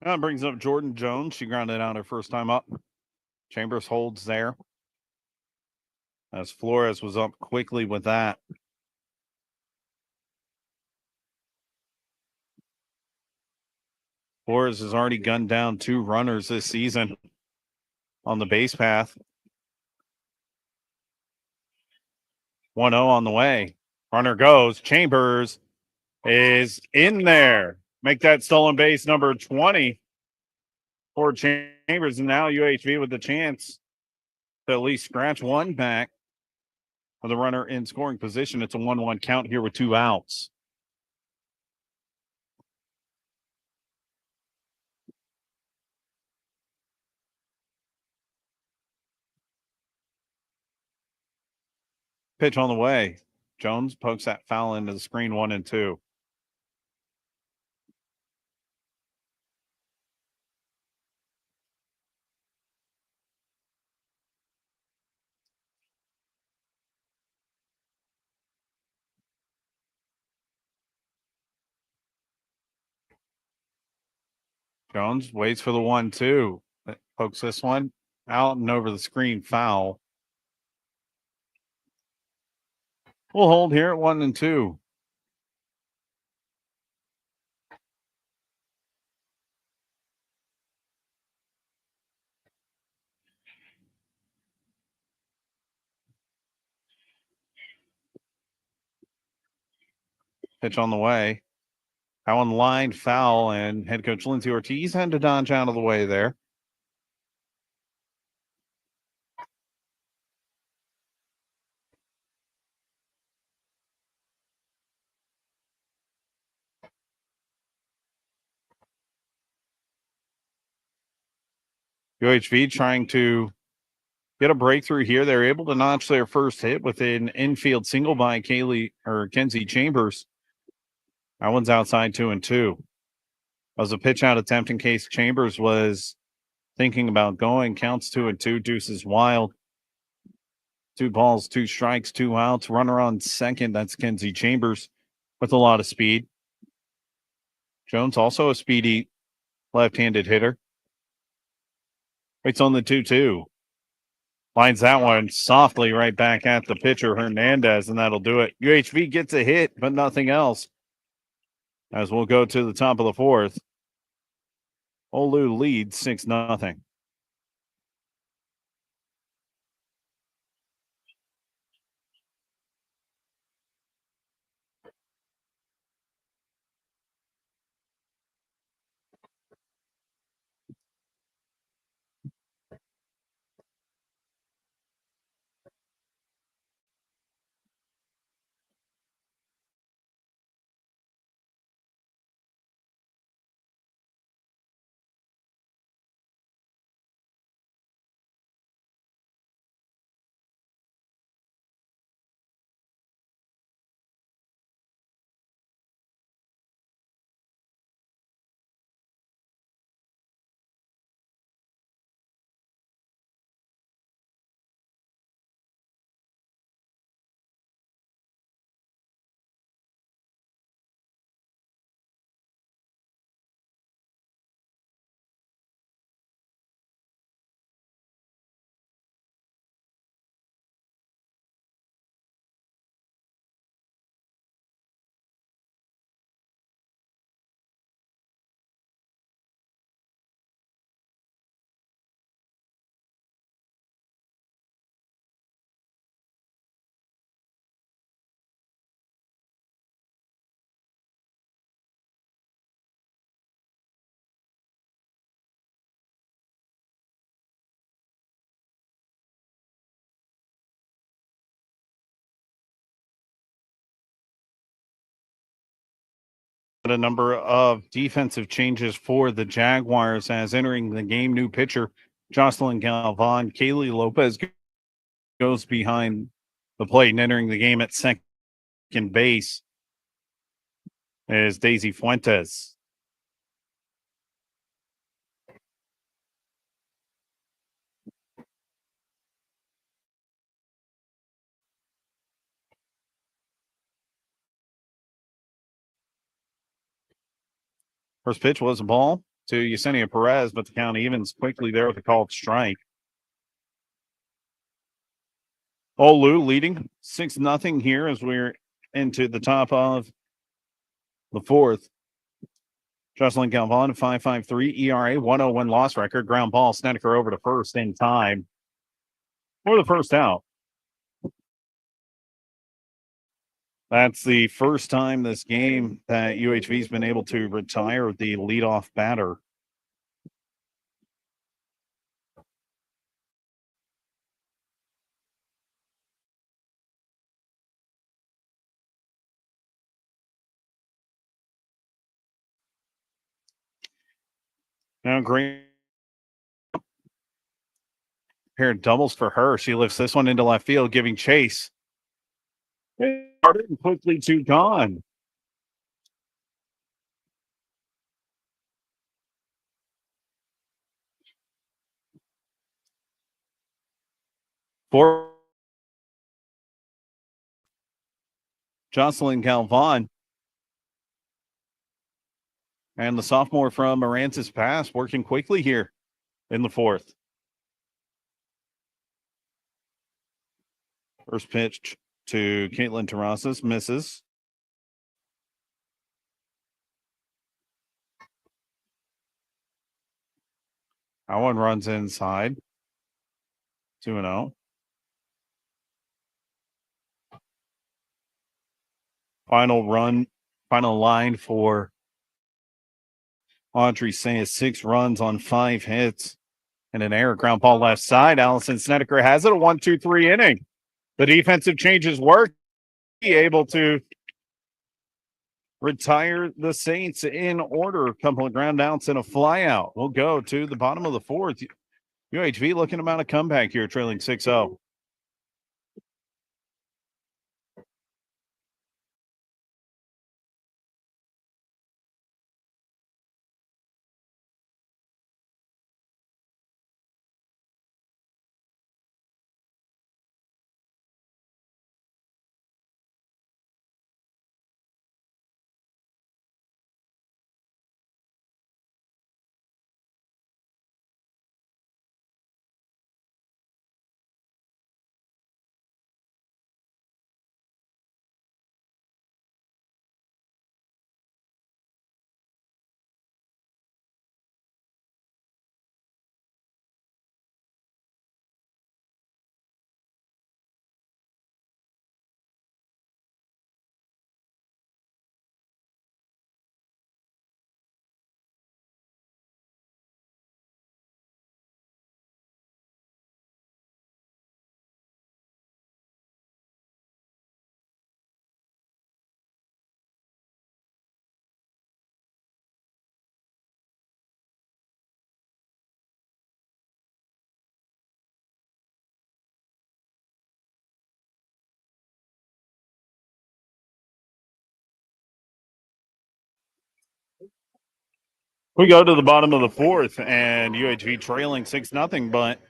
That brings up Jordan Jones. She grounded out her first time up. Chambers holds there. As Flores was up quickly with that. Flores has already gunned down 2 runners this season on the base path. 1-0 on the way. Runner goes. Chambers is in there. Make that stolen base number 20 for Chambers. And now UHV with the chance to at least scratch one back for the runner in scoring position. It's a 1-1 count here with 2 outs. Pitch on the way. Jones pokes that foul into the screen, 1-2. Jones waits for the 1-2. Pokes this one out and over the screen, foul. We'll hold here at 1-2. Pitch on the way. That one line foul, and head coach Lindsay Ortiz had to dodge out of the way there. UHV trying to get a breakthrough here. They're able to notch their first hit with an infield single by Kenzie Chambers. That one's outside 2-2. That was a pitch out attempt in case Chambers was thinking about going. Counts 2-2. Deuces wild. 2 balls, 2 strikes, 2 outs. Runner on second. That's Kenzie Chambers with a lot of speed. Jones also a speedy left-handed hitter. Waits on the 2-2. Lines that one softly right back at the pitcher, Hernandez, and that'll do it. UHV gets a hit, but nothing else. As we'll go to the top of the 4th. OLLU leads 6-0. a number of defensive changes for the Jaguars as entering the game. New pitcher Jocelyn Galvan, Kaylee Lopez goes behind the plate, and entering the game at second base is Daisy Fuentes. First pitch was a ball to Yesenia Perez, but the count evens quickly there with a called strike. OLLU leading 6-0 here as we're into the top of the fourth. Jocelyn Galvan, 5.53 ERA, 101 loss record. Ground ball, Snedeker over to first in time for the first out. That's the first time this game that UHV's been able to retire the leadoff batter. Now, great pair of doubles for her. She lifts this one into left field, giving chase. Started and quickly to gone. For Jocelyn Galvan. And the sophomore from Aransas Pass working quickly here in the fourth. First pitch to Caitlin Terrasas, misses. That one runs inside. 2-0. Final line for Audrey Sayas, 6 runs on 5 hits and an error. Ground ball left side. Allison Snedeker has it, a 1-2-3 inning. The defensive changes work. Able to retire the Saints in order. A couple of ground outs and a fly out. We'll go to the bottom of the fourth. UHV looking to mount a comeback here, trailing 6-0. We go to the bottom of the fourth, and UHV trailing 6-0, but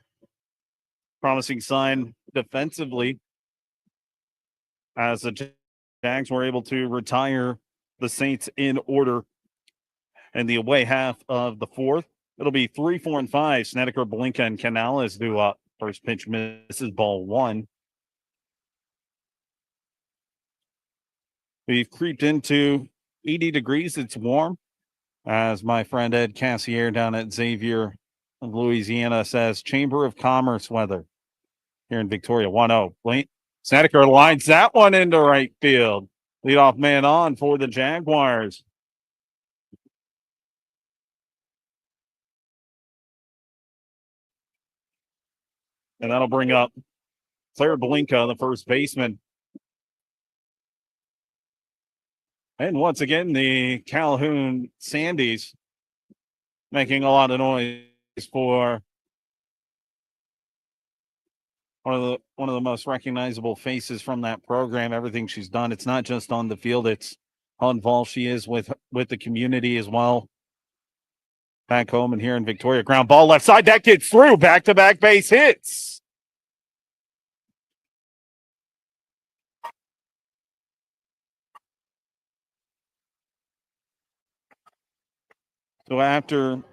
promising sign defensively as the Jags were able to retire the Saints in order in the away half of the fourth. It'll be 3, 4, and 5. Snedeker, Blinka, and Canales do up. First pitch misses, ball 1. We've creeped into 80 degrees. It's warm. As my friend Ed Cassier down at Xavier of Louisiana says, Chamber of Commerce weather here in Victoria. 1-0. Snedeker lines that one into right field. Leadoff man on for the Jaguars. And that'll bring up Claire Blinka, the first baseman. And once again, the Calhoun Sandies making a lot of noise for one of the most recognizable faces from that program. Everything she's done, it's not just on the field; it's how involved she is with the community as well. Back home and here in Victoria, ground ball left side that gets through. Back to back base hits. So after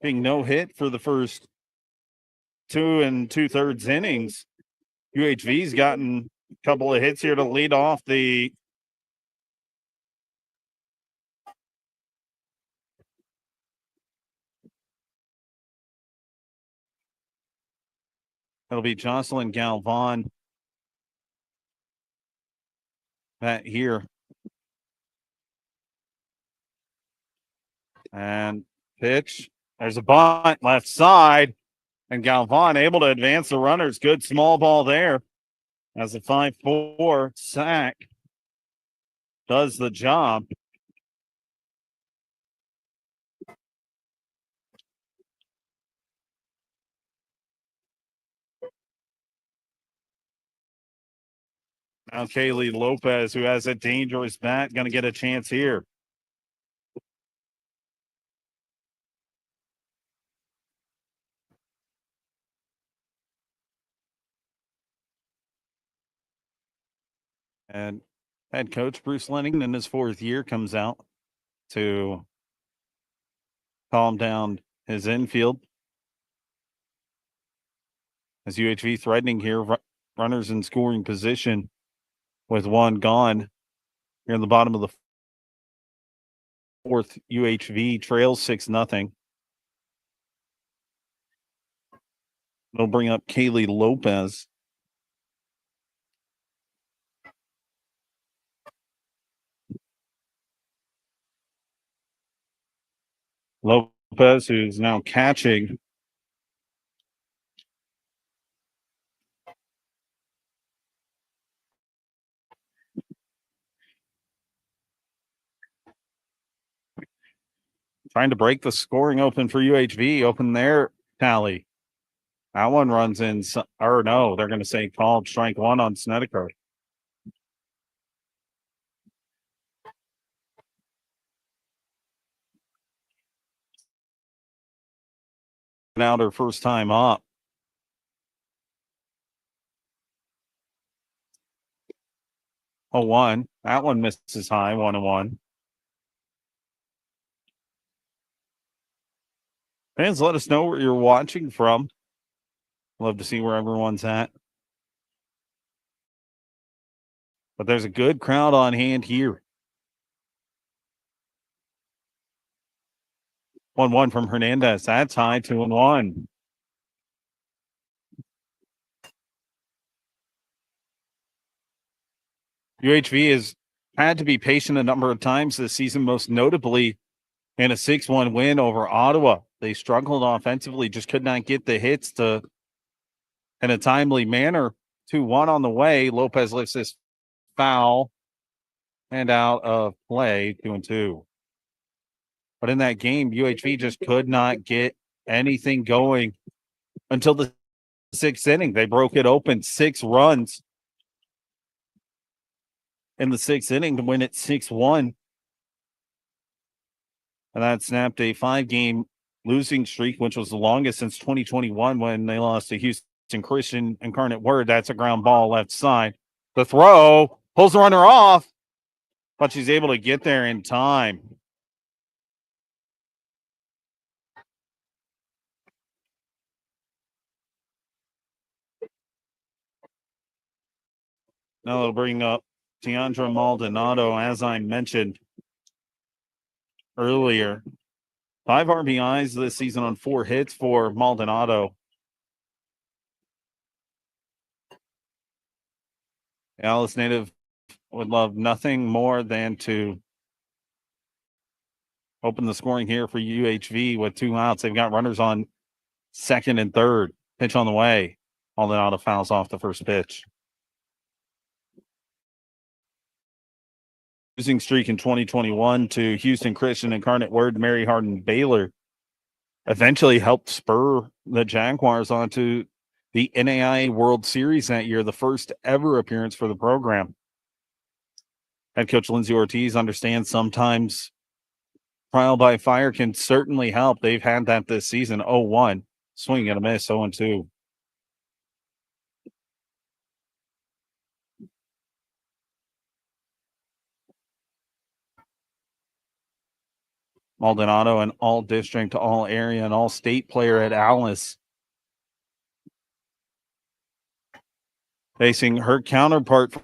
being no hit for the first 2 2/3 innings, UHV's gotten a couple of hits here to lead off the it'll be Jocelyn Galvan that here. And pitch. There's a bunt left side. And Galvan able to advance the runners. Good small ball there. As a 5-4 sack does the job. Now Kaylee Lopez, who has a dangerous bat, going to get a chance here. And head coach Bruce Lenning in his 4th year comes out to calm down his infield. As UHV threatening here, runners in scoring position with one gone. Here in the bottom of the 4th, UHV trails 6-0. They'll bring up Kaylee Lopez. Lopez, who's now catching. Trying to break the scoring open for UHV. Open their tally. That one runs in, or no, they're going to say called strike one on Snedeker. Now her first time up. 0-1. That one misses high, 1-1. Fans, let us know where you're watching from. Love to see where everyone's at. But there's a good crowd on hand here. 1-1 from Hernandez. That's high, 2-1. UHV has had to be patient a number of times this season, most notably in a 6-1 win over Ottawa. They struggled offensively, just could not get the hits in a timely manner. 2-1 on the way. Lopez lifts this foul and out of play, 2-2. But in that game, UHV just could not get anything going until the 6th inning. They broke it open, 6 runs in the 6th inning to win it 6-1. And that snapped a 5-game losing streak, which was the longest since 2021 when they lost to Houston Christian. Incarnate Word. That's a ground ball left side. The throw pulls the runner off, but she's able to get there in time. Now they'll bring up Tiandra Maldonado, as I mentioned earlier. 5 RBIs this season on 4 hits for Maldonado. Alice native would love nothing more than to open the scoring here for UHV with 2 outs. They've got runners on 2nd and 3rd. Pitch on the way. Maldonado fouls off the first pitch. losing streak in 2021 to Houston Christian, Incarnate Word, Mary Hardin, Baylor eventually helped spur the Jaguars onto the NAIA World Series that year, the first ever appearance for the program. Head coach Lindsay Ortiz understands sometimes trial by fire can certainly help. They've had that this season. 0-1, swing and a miss, 0-2. Maldonado, an all-district, all-area, and all-state player at Alice, facing her counterpart,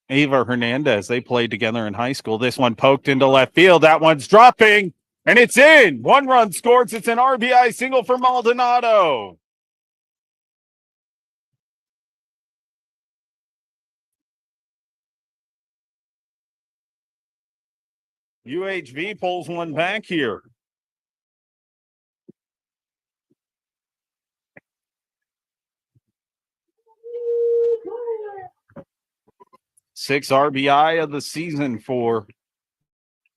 Ava Hernandez. They played together in high school. This one poked into left field. That one's dropping, and it's in. 1 run scores. It's an RBI single for Maldonado. UHV pulls one back here. Sixth RBI of the season for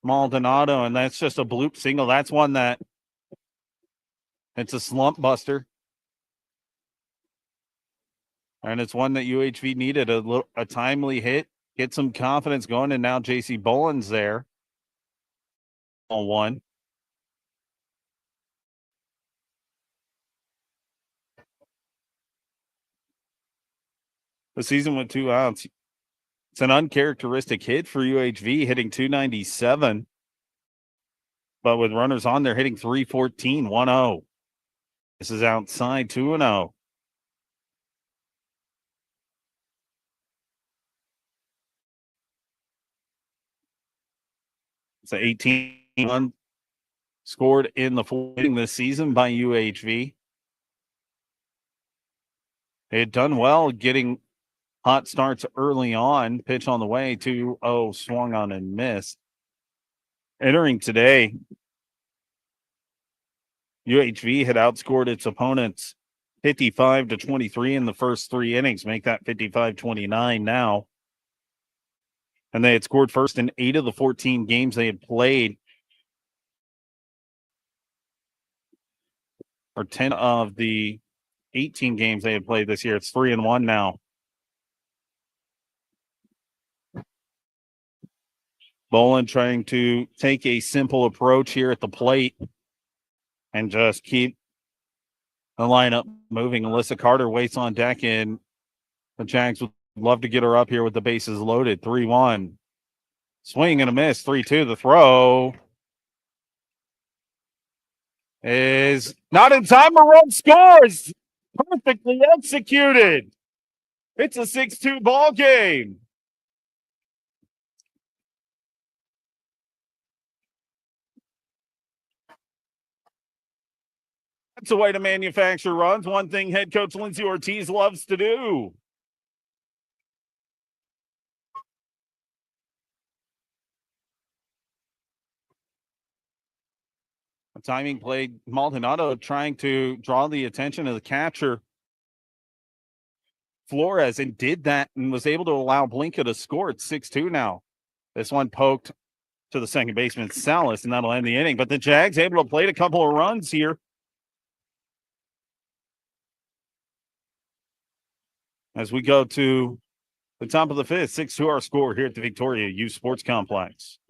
Maldonado, and that's just a bloop single. That's one that it's a slump buster. And it's one that UHV needed, a timely hit, get some confidence going, and now JC Boland's there on one. The season with 2 outs. It's an uncharacteristic hit for UHV, hitting 297. But with runners on, they're hitting 314, 1-0. This is outside, 2-0. It's an 18 run scored in the 4th inning this season by UHV. They had done well getting hot starts early on. Pitch on the way, 2-0, swung on and missed. Entering today, UHV had outscored its opponents 55-23 in the first 3 innings, make that 55-29 now. And they had scored first in 8 of the 14 games they had played, or 10 of the 18 games they had played this year. It's 3-1 now. Boland trying to take a simple approach here at the plate and just keep the lineup moving. Alyssa Carter waits on deck, and the Jags would love to get her up here with the bases loaded. 3-1. Swing and a miss. 3-2. The throw is not in time. A run scores. Perfectly executed. It's a 6-2 ball game. That's a way to manufacture runs. One thing head coach Lindsay Ortiz loves to do. A timing play, Maldonado trying to draw the attention of the catcher, Flores, and did that and was able to allow Blinka to score. It's 6-2 now. This one poked to the second baseman, Salas, and that'll end the inning. But the Jags able to plate a couple of runs here. As we go to the top of the 5th, 6-2 our score here at the Victoria Youth Sports Complex.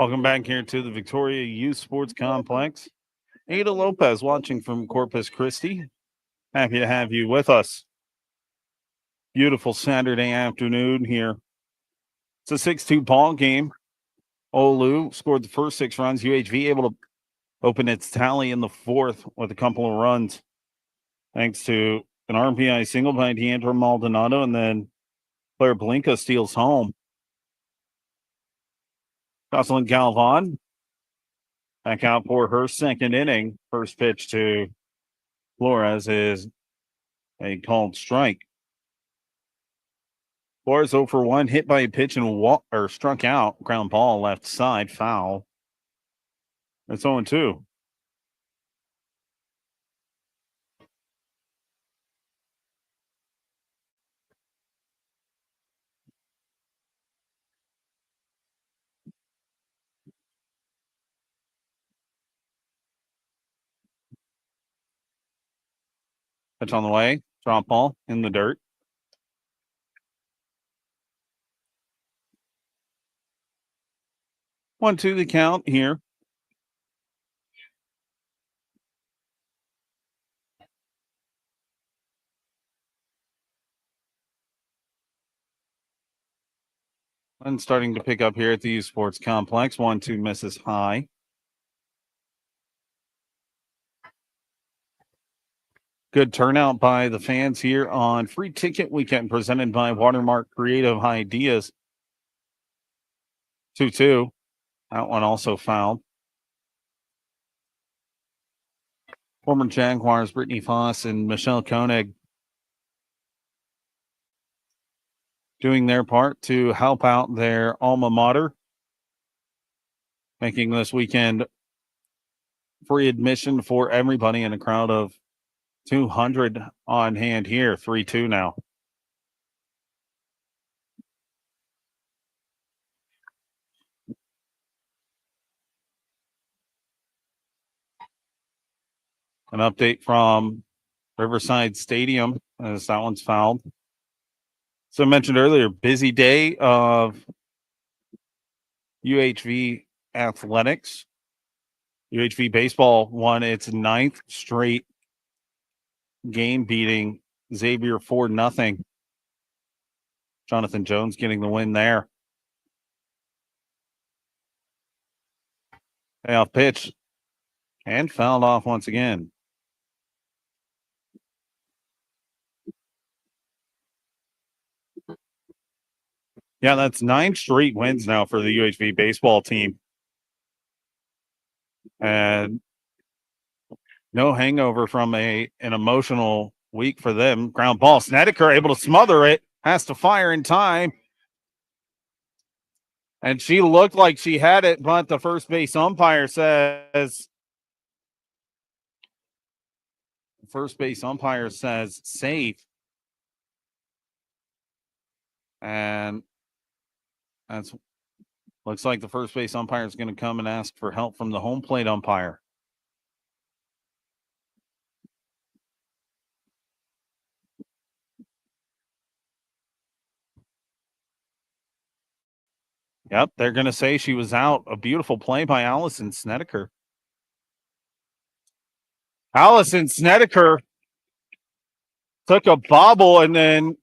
Welcome back here to the Victoria Youth Sports Complex. Ada Lopez watching from Corpus Christi. Happy to have you with us. Beautiful Saturday afternoon here. It's a 6-2 ball game. OLLU scored the first 6 runs. UHV able to open its tally in the 4th with a couple of runs, thanks to an RBI single by Deandra Maldonado, and then Claire Blinka steals home. Jocelyn Galvan back out for her second inning. First pitch to Flores is a called strike. Flores 0 for 1, hit by a pitch and struck out. Ground ball left side, foul. It's 0-2. Pitch on the way. Drop ball in the dirt. 1-2 the count here. And starting to pick up here at the U Sports Complex. 1-2 misses high. Good turnout by the fans here on Free Ticket Weekend presented by Watermark Creative Ideas. 2-2. That one also fouled. Former Jaguars Brittany Foss and Michelle Koenig doing their part to help out their alma mater, making this weekend free admission for everybody in a crowd of 200 on hand here. 3-2 now. An update from Riverside Stadium as that one's fouled. So I mentioned earlier, busy day of UHV athletics. UHV baseball won its 9th straight game, beating Xavier 4-0. Jonathan Jones getting the win there. Payoff pitch and fouled off once again. Yeah, that's 9 straight wins now for the UHV baseball team. And no hangover from an emotional week for them. Ground ball. Snedeker able to smother it. Has to fire in time. And she looked like she had it, but the first base umpire says safe. And that's looks like the first base umpire is going to come and ask for help from the home plate umpire. Yep, they're going to say she was out. A beautiful play by Allison Snedeker. Allison Snedeker took a bobble and then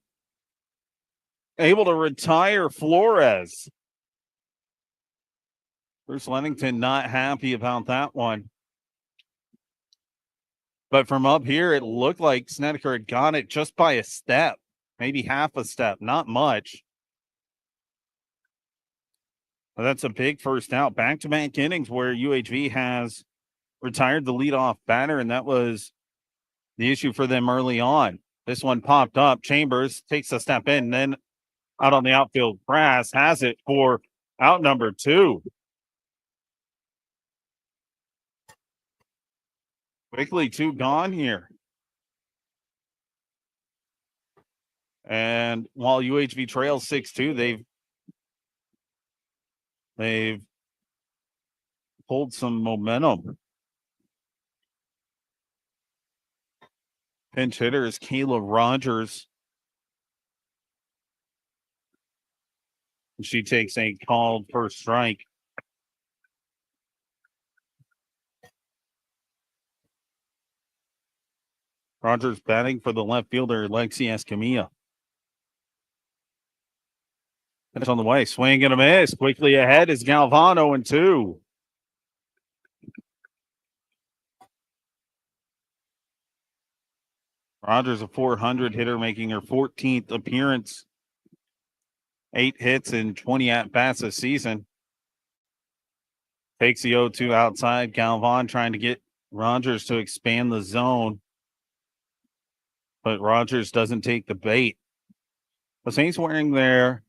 able to retire Flores. Bruce Lennington not happy about that one. But from up here, it looked like Snedeker had got it just by a step, maybe half a step, not much. But that's a big first out. Back-to-back innings where UHV has retired the leadoff batter, and that was the issue for them early on. This one popped up. Chambers takes a step in, then out on the outfield grass, has it for out number 2. Quickly 2 gone here. And while UHV trails 6-2, they've pulled some momentum. Pinch hitter is Kayla Rogers. She takes a called first strike. Rogers batting for the left fielder, Lexi Escamilla. Pitch on the way. Swing and a miss. Quickly ahead is Galvan 0-2. Rogers, a 400 hitter, making her 14th appearance. 8 hits and 20 at-bats this season. Takes the 0-2 outside. Galvan trying to get Rogers to expand the zone. But Rogers doesn't take the bait. The Saints wearing their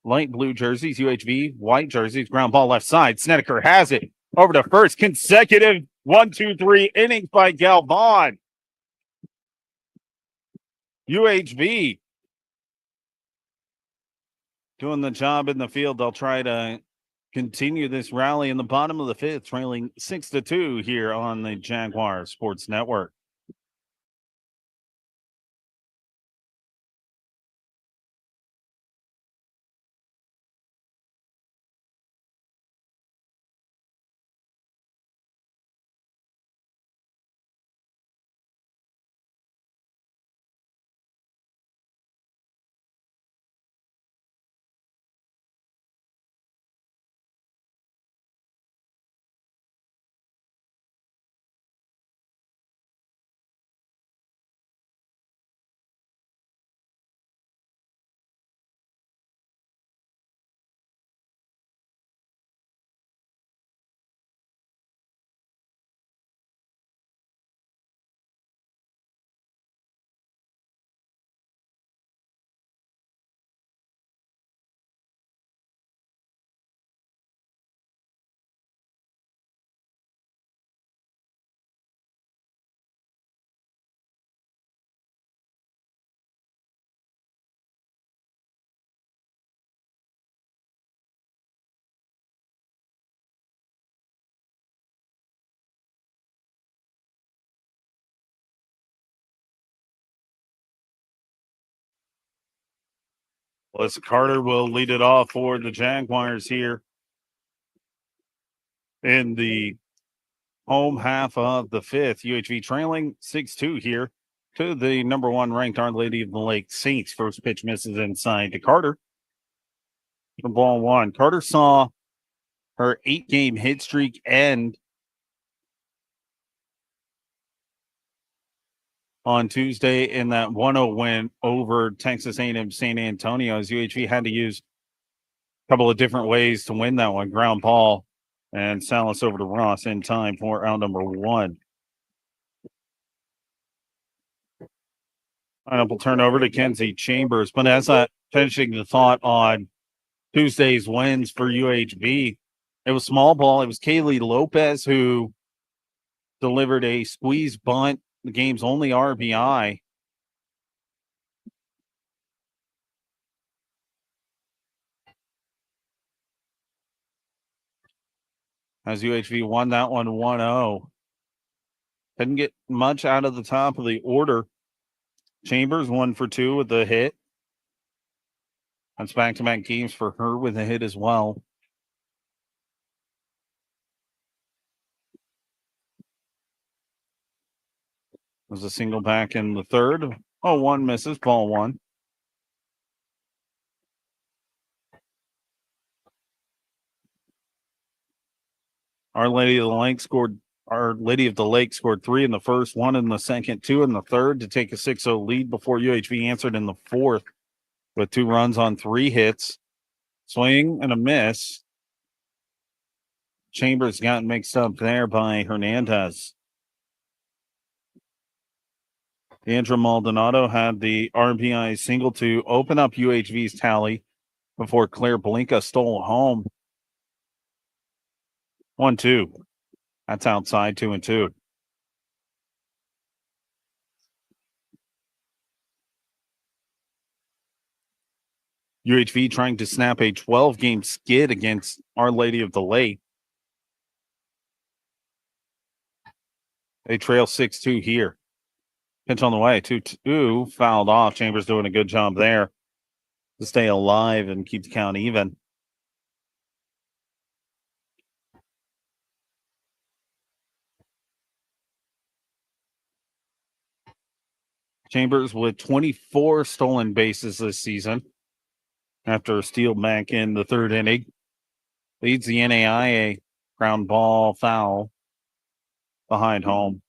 light blue jerseys, UHV, white jerseys, ground ball left side. Snedeker has it over to first. Consecutive 1-2-3 innings by Galvan. UHV doing the job in the field. They'll try to continue this rally in the bottom of the fifth, trailing 6-2 here on the Jaguar Sports Network. Melissa Carter will lead it off for the Jaguars here in the home half of the fifth. UHV trailing 6-2 here to the number 1 ranked Our Lady of the Lake Saints. First pitch misses inside to Carter. The ball 1. Carter saw her 8-game hit streak end on Tuesday in that 1-0 win over Texas A&M San Antonio, as UHV had to use a couple of different ways to win that one. Ground ball and Salas over to Ross in time for out number 1. Lineup will turn over to Kenzie Chambers. But as I finishing the thought on Tuesday's wins for UHV, it was small ball. It was Kaylee Lopez who delivered a squeeze bunt, the game's only RBI. As UHV won that one 1-0. Didn't get much out of the top of the order. Chambers 1 for 2 with the hit. That's back-to-back games for her with a hit as well. There's a single back in the third. 0-1 misses, ball 1. Our Lady of the Lake scored 3 in the first, 1 in the second, 2 in the third to take a 6-0 lead before UHV answered in the fourth with 2 runs on 3 hits. Swing and a miss. Chambers got mixed up there by Hernandez. Andrew Maldonado had the RBI single to open up UHV's tally before Claire Blinka stole home. 1-2. That's outside, 2-2. UHV trying to snap a 12-game skid against Our Lady of the Lake. They trail 6-2 here. Pitch on the way, 2-2, fouled off. Chambers doing a good job there to stay alive and keep the count even. Chambers with 24 stolen bases this season after a steal back in the third inning. Leads the NAIA ground ball foul behind home.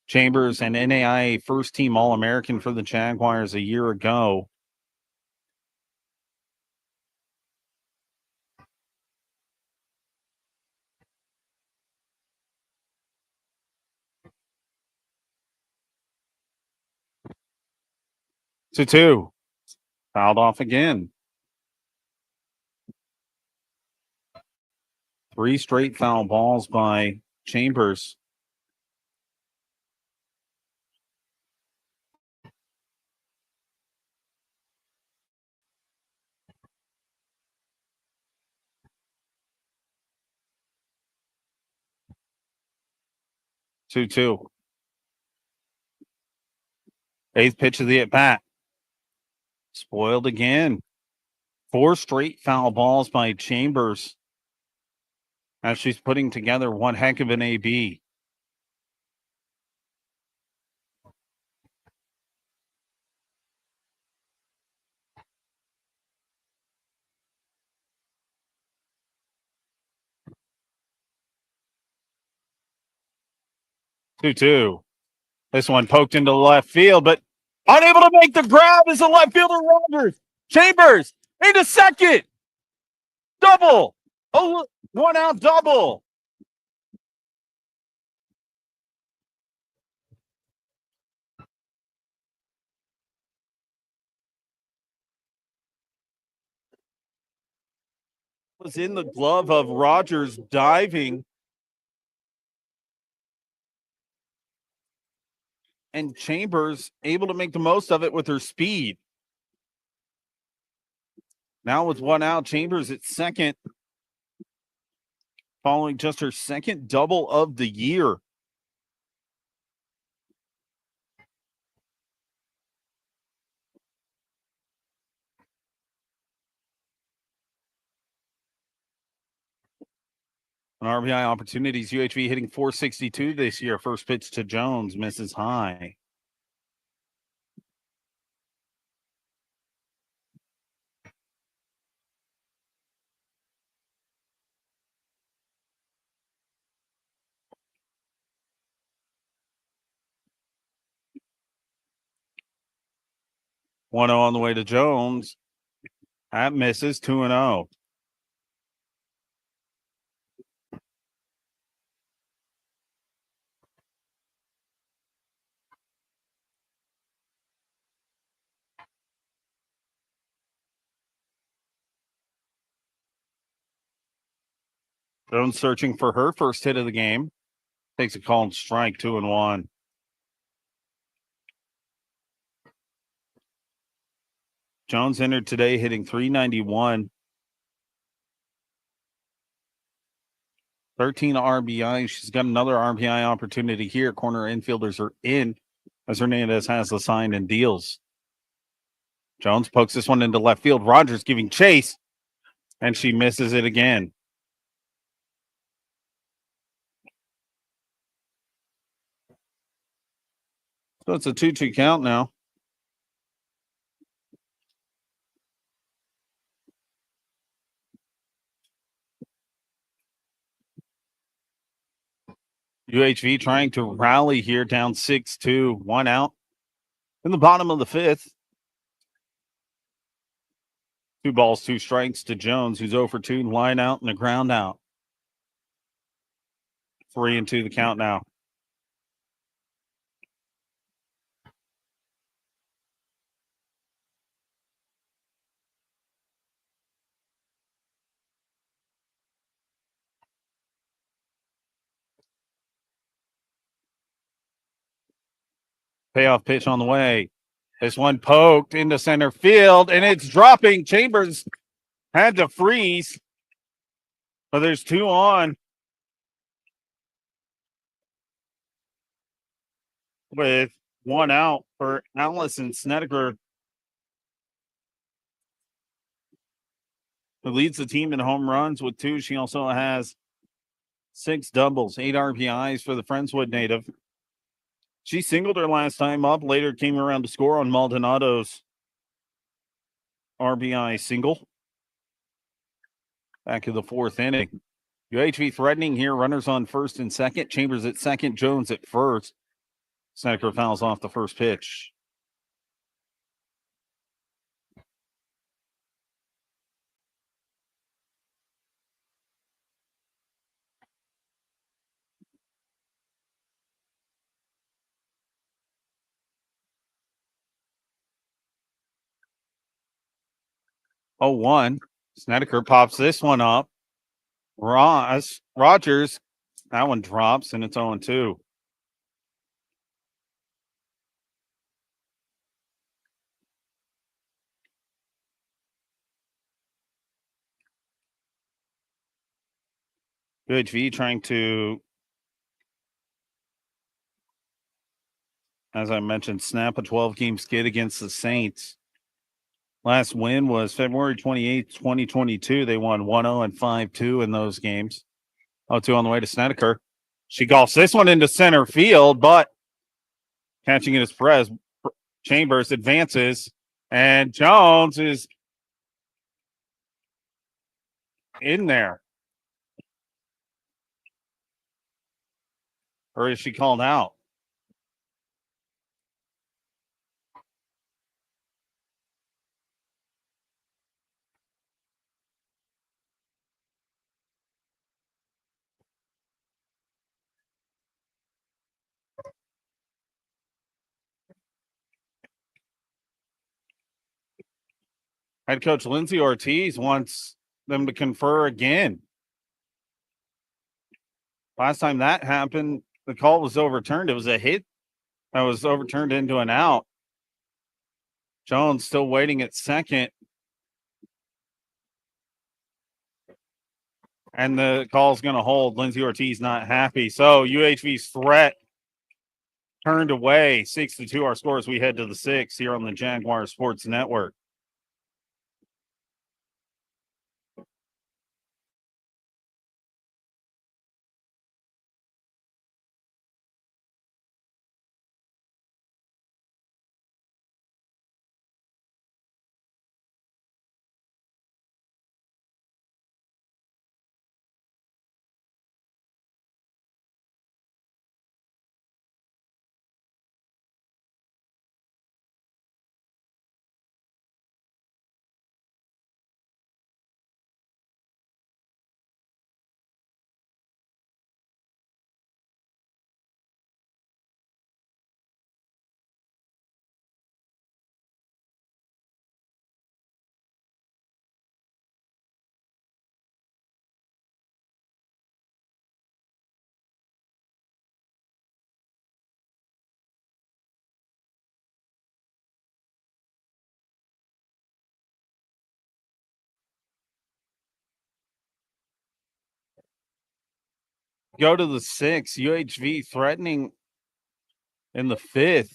Chambers, an NAIA first team All-American for the Jaguars a year ago. To 2. Fouled off again. 3 straight foul balls by Chambers. Two. 8th pitch of the at-bat. Spoiled again. 4 straight foul balls by Chambers as she's putting together one heck of an AB. Two. This one poked into left field, but unable to make the grab is the left fielder Rogers. Chambers into second. Double. Oh, 1 out double. Was in the glove of Rogers diving. And Chambers able to make the most of it with her speed. Now with 1 out, Chambers at second, following just her second double of the year. On RBI opportunities, UHV hitting .462 this year. First pitch to Jones, misses high. One 0 on the way to Jones. That misses 2-0. Jones searching for her first hit of the game. Takes a called strike, 2-1. Jones entered today hitting .391. 13 RBI. She's got another RBI opportunity here. Corner infielders are in as Hernandez has the sign and deals. Jones pokes this one into left field. Rogers giving chase, and she misses it again. So it's a 2-2 count now. UHV trying to rally here, down 6-2, 1 out in the bottom of the 5th. 2 balls, 2 strikes to Jones, who's 0 for 2, line out and a ground out. 3-2 the count now. Payoff pitch on the way. This one poked into center field, and it's dropping. Chambers had to freeze, but there's 2 on. With 1 out for Allison Snedeker, who leads the team in home runs with 2. She also has 6 doubles, 8 RBIs for the Friendswood native. She singled her last time up, later came around to score on Maldonado's RBI single. Back in the 4th inning. UHV threatening here. Runners on first and second. Chambers at second. Jones at first. Snedeker fouls off the first pitch. Oh, 1. Snedeker pops this one up. Rogers, that one drops, and it's 0-2. UHV trying to, as I mentioned, snap a 12-game skid against the Saints. Last win was February 28th, 2022. They won 1-0 and 5-2 in those games. 0-2 on the way to Snedeker. She golfs this one into center field, but catching it is Perez. Chambers advances, and Jones is in there. Or is she called out? Head coach Lindsay Ortiz wants them to confer again. Last time that happened, the call was overturned. It was a hit that was overturned into an out. Jones still waiting at second. And the call's going to hold. Lindsay Ortiz not happy. So UHV's threat turned away. 6-2 our scores. We head to the 6th here on the Jaguar Sports Network. Go to the 6th. UHV threatening in the 5th.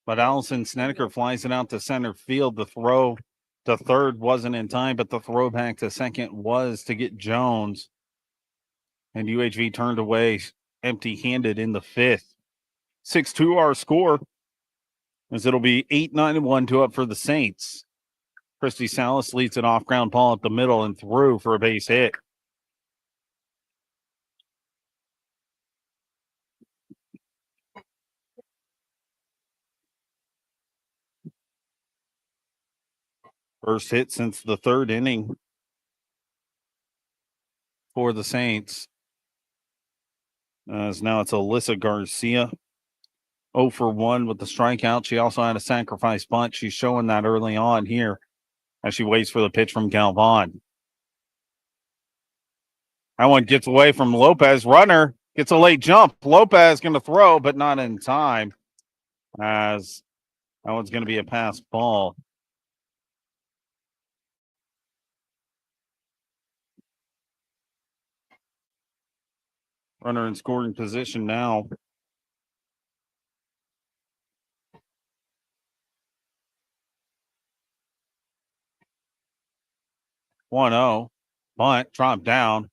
But Allison Snedeker flies it out to center field. The throw to third wasn't in time, but the throw back to second was to get Jones. And UHV turned away empty-handed in the 5th. 6-2 our score, as it'll be 8-9-1 2 up for the Saints. Christy Salas leads an off-ground ball at the middle and through for a base hit. First hit since the 3rd inning for the Saints. As now it's Alyssa Garcia. 0 for 1 with the strikeout. She also had a sacrifice bunt. She's showing that early on here as she waits for the pitch from Galvan. That one gets away from Lopez. Runner gets a late jump. Lopez going to throw, but not in time, as that one's going to be a pass ball. Runner in scoring position now. One 0. Bunt, drop down.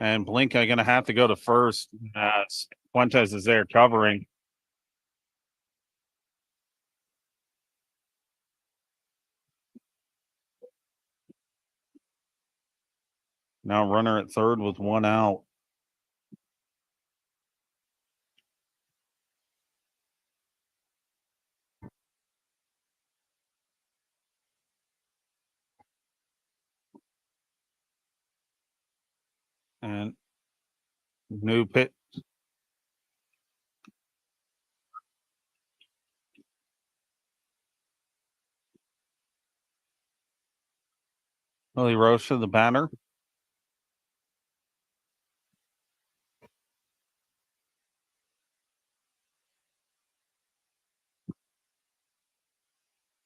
And Blinka going to have to go to first as Fuentes is there covering. Now runner at third with one out. And new pit. Lily Rocha, the batter.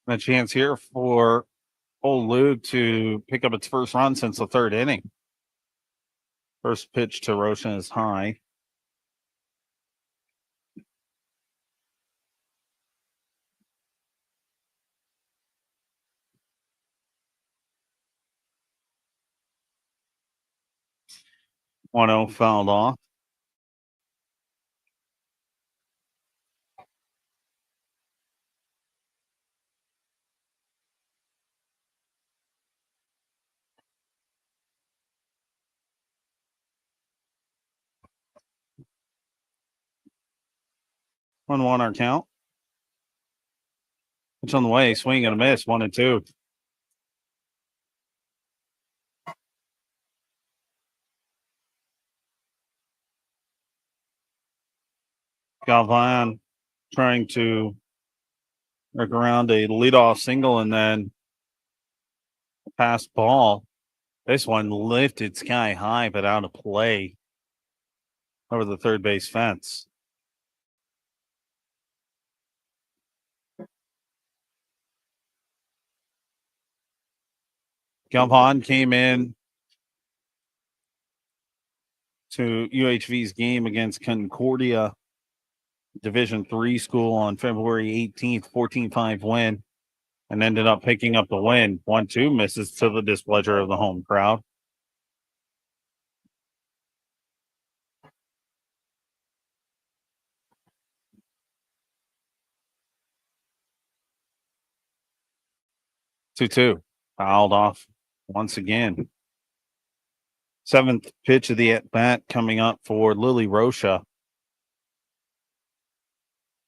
And a chance here for OLLU to pick up its first run since the third inning. First pitch to Rocha is high. One 0 fouled off. One our count. It's on the way. Swing and a miss. 1-2. Galvan trying to work around a leadoff single and then pass ball. This one lifted sky high, but out of play over the third base fence. Galvan came in to UHV's game against Concordia Division III school on February 18th, 14-5 win, and ended up picking up the win. 1-2 misses to the displeasure of the home crowd. Two fouled off once again. Seventh pitch of the at bat coming up for Lily Rocha.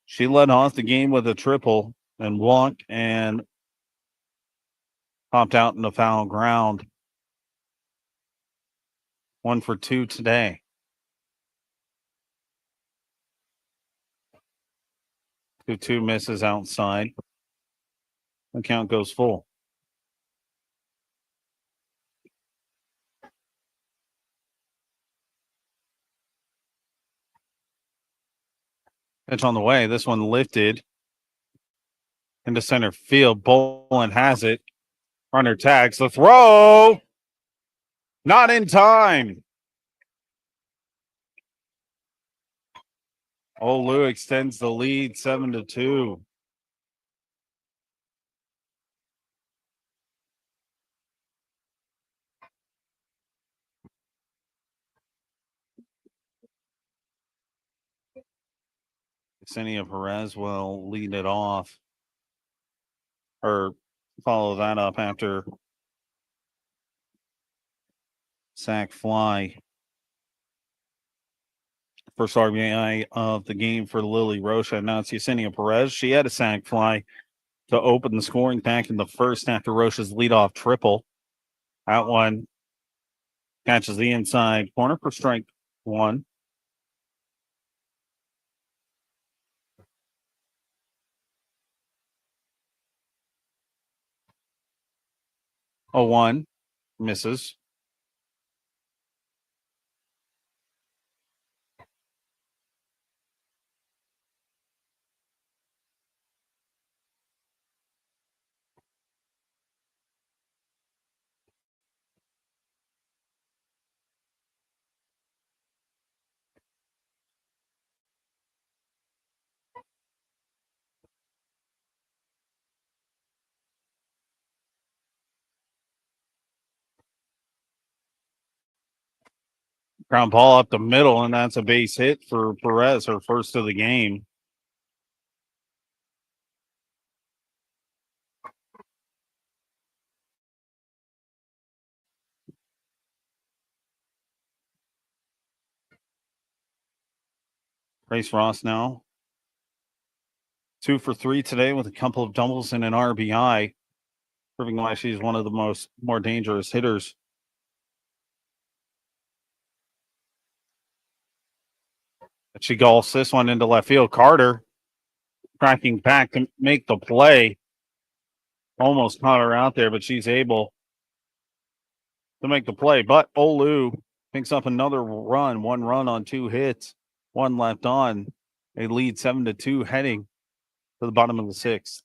She led off the game with a triple and walk and popped out in the foul ground. 1 for 2 today. 2-2 misses outside. The count goes full. Pitch on the way. This one lifted into center field. Bolin has it. Runner tags the throw. Not in time. OLLU extends the lead 7-2. Yesenia Perez will lead it off or follow that up after sac fly. First RBI of the game for Lily Rocha. Now it's Yesenia Perez. She had a sac fly to open the scoring back in the first after Rocha's leadoff triple. That one catches the inside corner for strike one. A 1 misses. Ground ball up the middle, and that's a base hit for Perez, her first of the game. Grace Ross now 2 for 3 today with a couple of doubles and an RBI, proving why she's one of the more dangerous hitters. She golfs this one into left field. Carter cracking back to make the play. Almost caught her out there, but she's able to make the play. But OLLU picks up another run, 1 run on 2 hits, 1 left on. They lead 7-2 heading to the bottom of the 6th.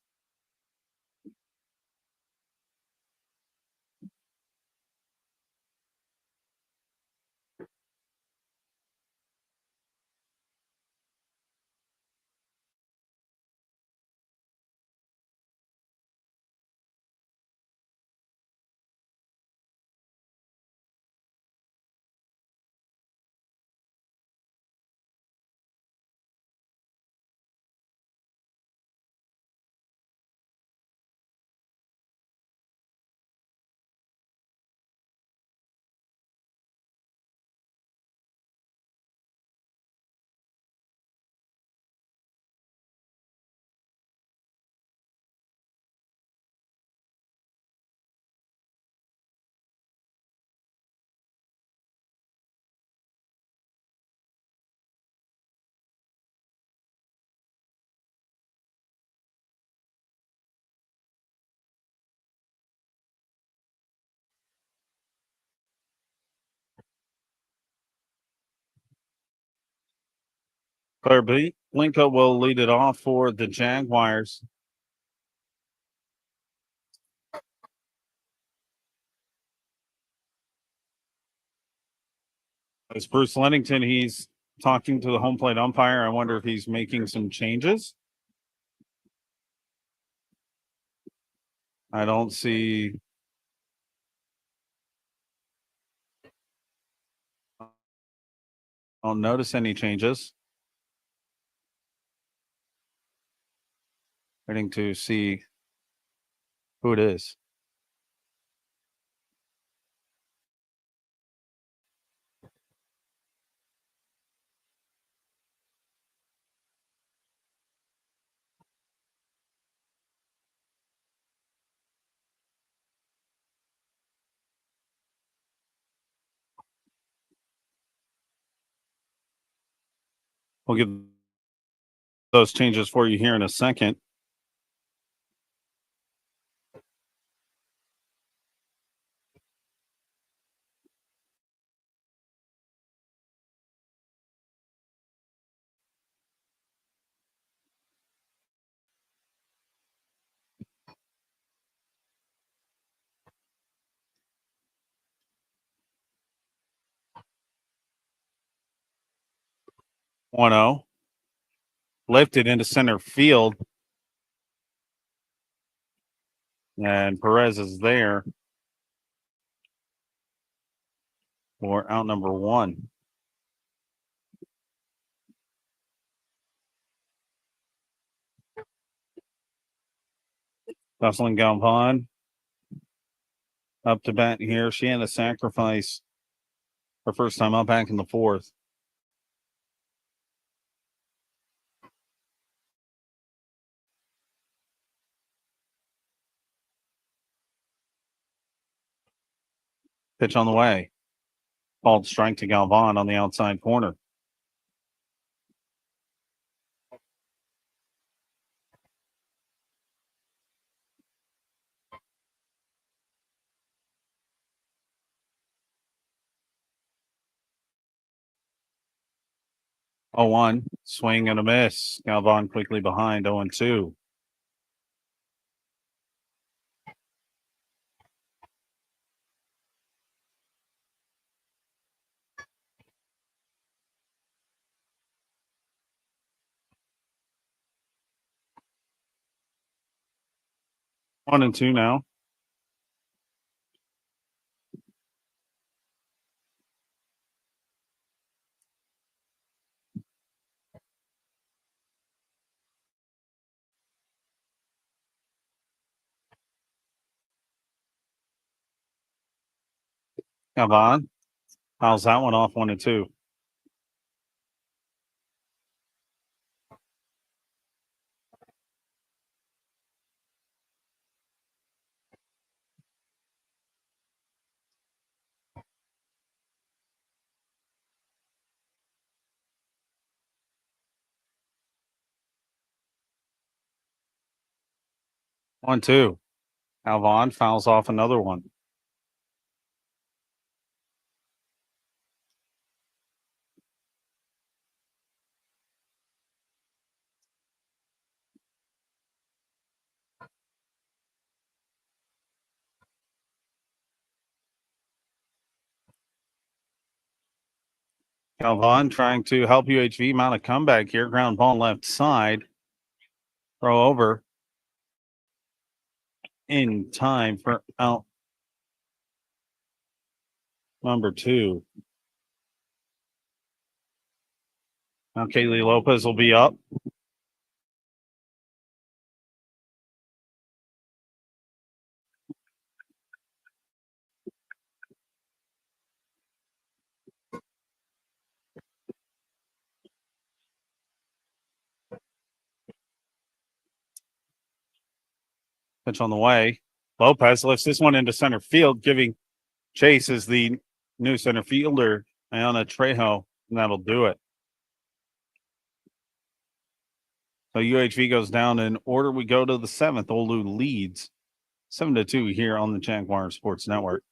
Claire Blinka will lead it off for the Jaguars. It's Bruce Lennington. He's talking to the home plate umpire. I wonder if he's making some changes. I don't notice any changes. Waiting to see who it is. We'll give those changes for you here in a second. One zero. Lifted into center field. And Perez is there for out number 1. Jocelyn Galvan up to bat here. She had to sacrifice her first time up back in the 4th. Pitch on the way. Called strike to Galvan on the outside corner. Oh, 1. Swing and a miss. Galvan quickly behind 0-2. One and two now. Calvon fouls that one off 1-2. One, two. Calvon fouls off another one. Calvon trying to help UHV mount a comeback here. Ground ball left side. Throw over in time for out number 2. Now Kaylee Lopez will be up. Pitch on the way. Lopez lifts this one into center field, giving Chase as the new center fielder, Ayana Trejo, and that'll do it. So UHV goes down in order. We go to the 7th. OLLU leads 7-2 here on the Jaguar Sports Network.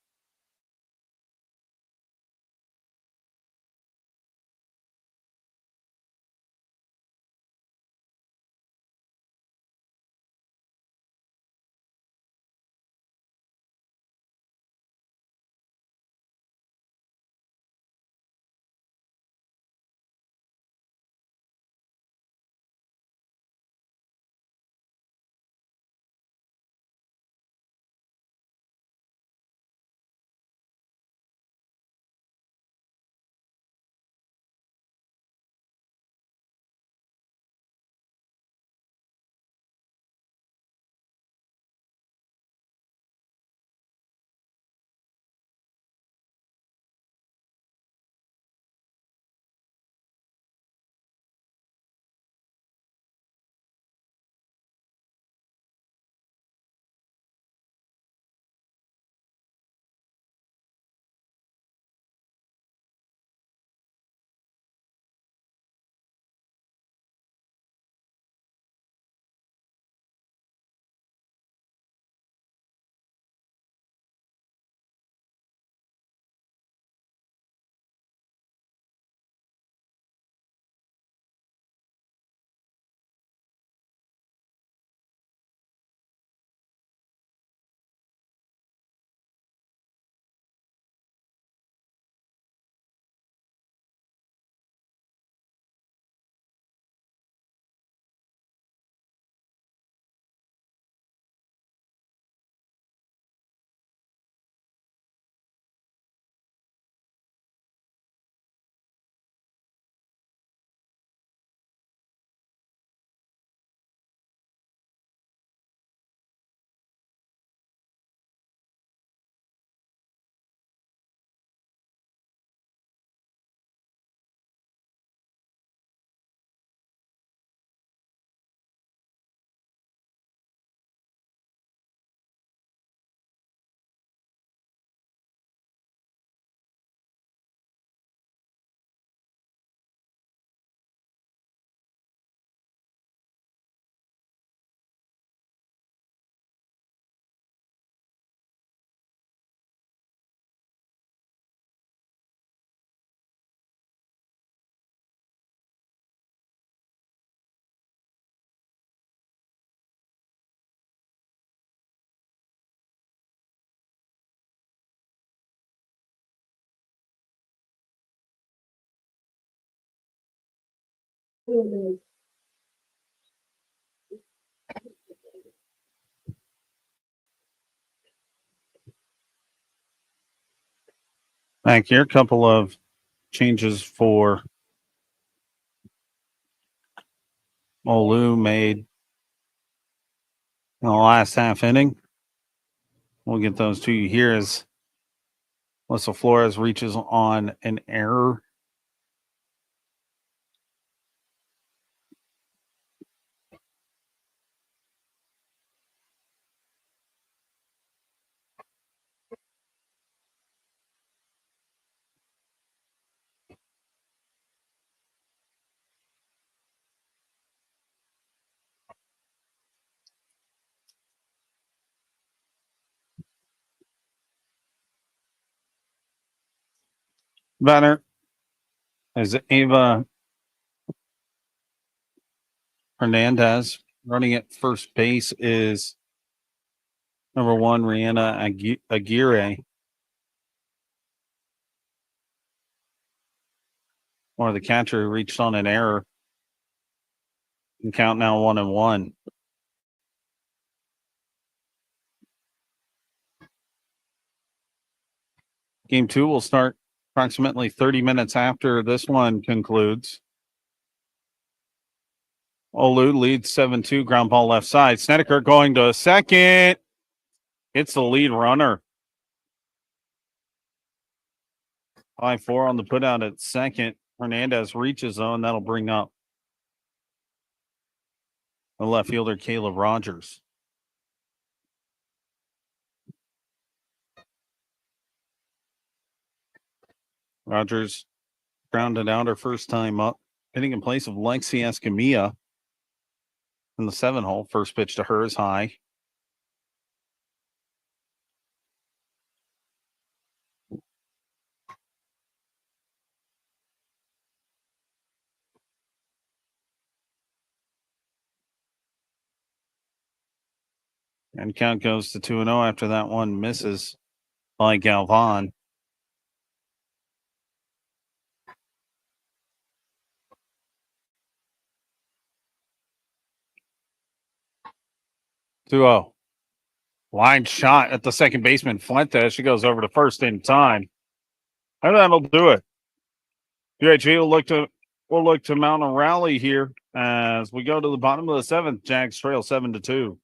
Back here, a couple of changes for OLLU made in the last half inning. We'll get those to you here as Melissa Flores reaches on an error. Banner as Ava Hernandez. Running at first base is number 1, Rihanna Aguirre. Or the catcher who reached on an error. And count now 1-1. Game 2 will start approximately 30 minutes after this one concludes. OLLU leads 7-2, ground ball left side. Snedeker going to second. It's the lead runner. 5-4 on the putout at second. Hernandez reaches on. That'll bring up the left fielder, Caleb Rogers. Rogers grounded out her first time up, hitting in place of Lexi Escamilla in the 7-hole. First pitch to her is high. And count goes to 2-0 after that one misses by Galvan. Two-0. Line shot at the second baseman, Fuentes. She goes over to first in time. And that'll do it. UHV will look to mount a rally here as we go to the bottom of the 7th. Jags trail 7-2.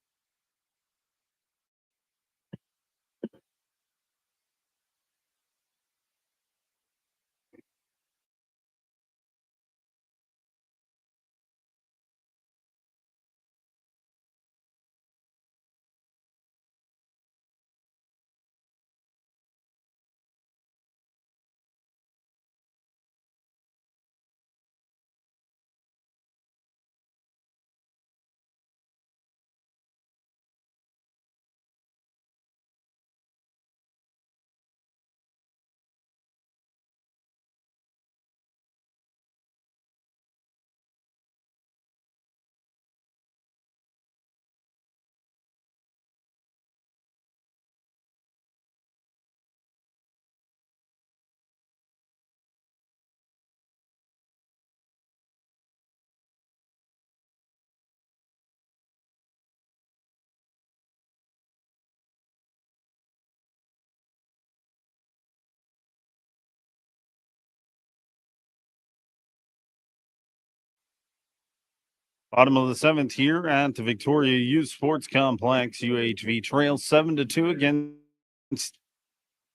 Bottom of the 7th here at the Victoria Youth Sports Complex. UHV trails 7-2 against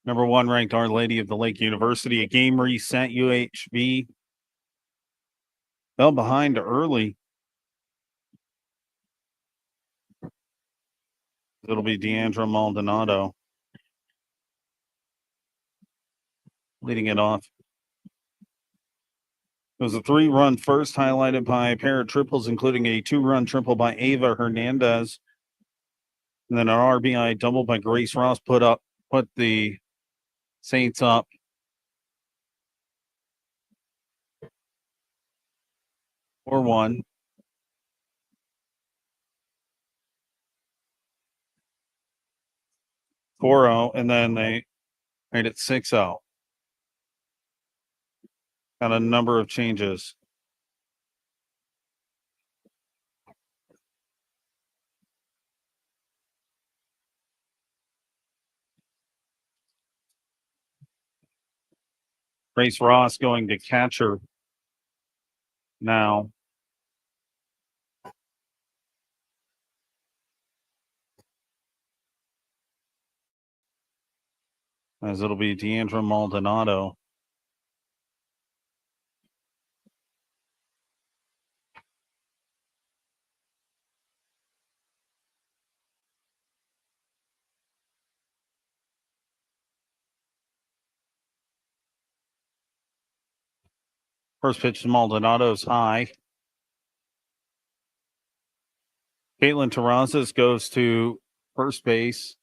number 1 ranked Our Lady of the Lake University. A game reset. UHV fell behind early. It'll be Deandra Maldonado leading it off. It was a 3-run first, highlighted by a pair of triples, including a 2-run triple by Ava Hernandez. And then an RBI double by Grace Ross put the Saints up 4-1. 4-0, and then they made it 6-0. Got a number of changes. Grace Ross going to catcher now. as it'll be Deandra Maldonado. First pitch to Maldonado's high. Caitlin Terrazas goes to first base.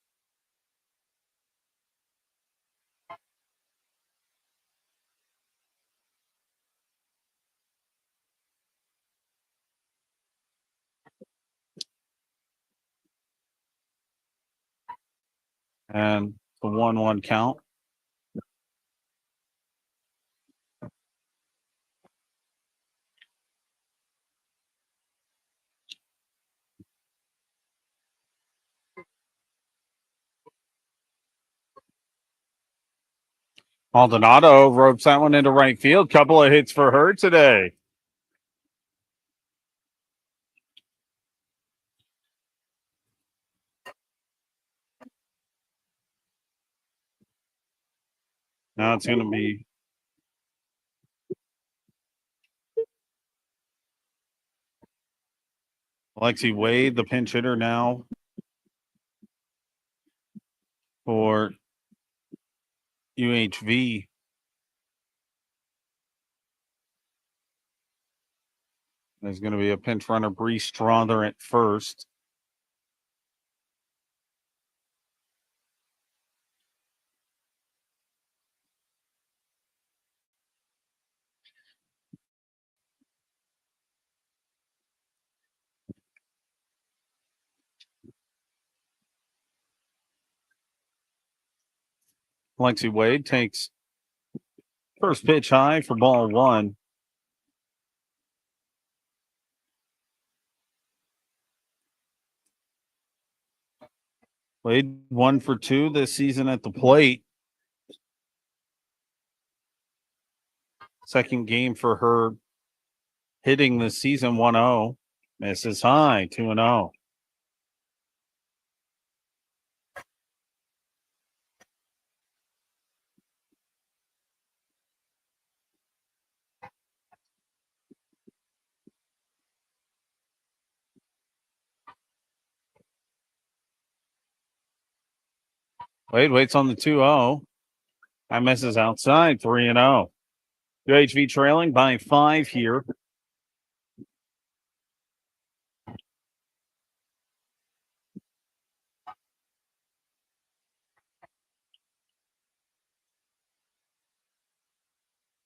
And the 1-1 count. Maldonado ropes that one into right field. Couple of hits for her today. Now it's going to be Lexi Wade, the pinch hitter now for UHV. There's going to be a pinch runner, Bree Strother at first. Lexi Wade takes first pitch high for ball one. Wade 1 for 2 this season at the plate. Second game for her hitting this season. 1-0. Misses high. 2-0. Wade waits on the 2-0. That misses outside. 3-0. UHV trailing by 5 here.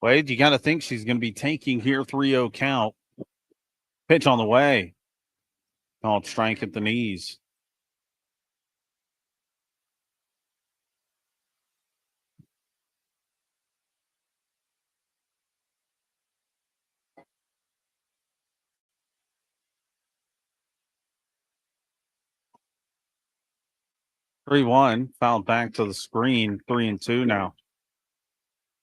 Wade, you got to think she's going to be taking here. 3-0 count. Pitch on the way. Called strike at the knees. Three one, fouled back to the screen. 3-2 now.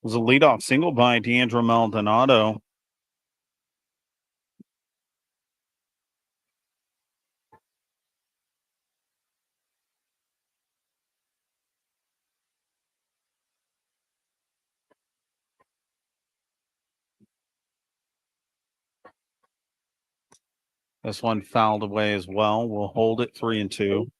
It was a leadoff single by Deandra Maldonado. This one fouled away as well. We'll hold it 3-2.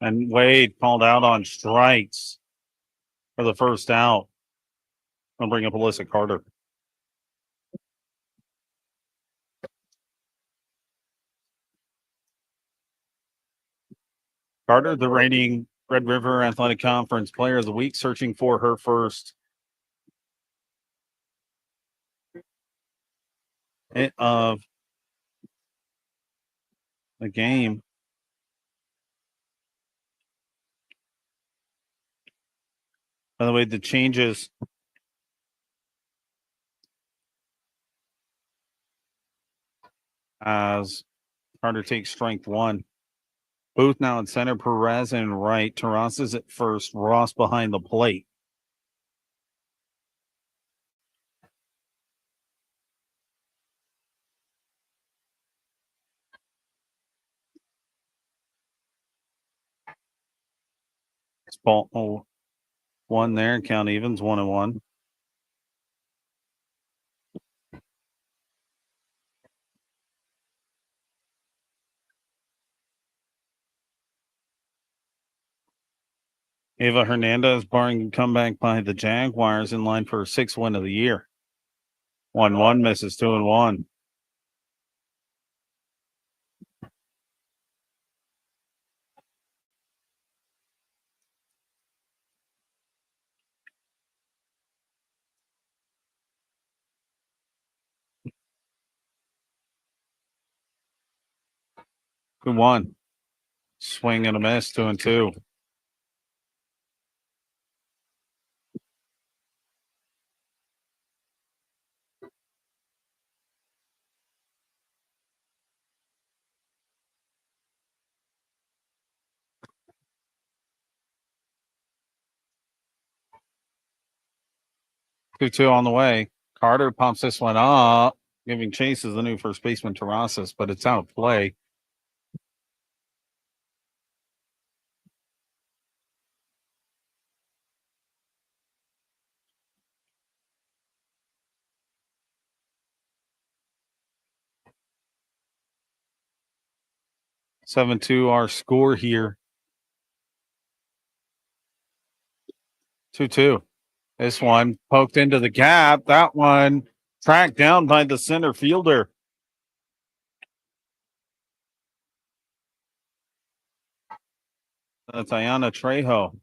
And Wade called out on strikes for the first out. I'll bring up Alyssa Carter. Carter, the reigning Red River Athletic Conference Player of the Week, searching for her first hit of the game. By the way, the changes as Carter takes strength one. Booth now in center, Perez in right. Terrazas at first, Ross behind the plate. It's ball one there, count evens, 1-1. Ava Hernandez barring comeback by the Jaguars in line for her 6th win of the year. 1-1 misses 2-1. Good one. Swing and a miss, 2-2. Two on the way. Carter pumps this one up, giving chase as the new first baseman Terrazas, but it's out of play. Seven two, our score here. 2-2. This one poked into the gap. That one tracked down by the center fielder. That's Ayana Trejo.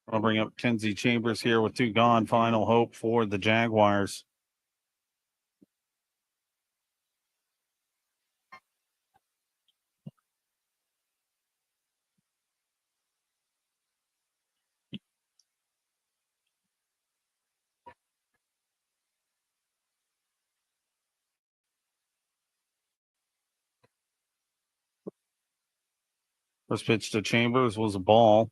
I'll bring up Kenzie Chambers here with 2 gone. Final hope for the Jaguars. First pitch to Chambers was a ball.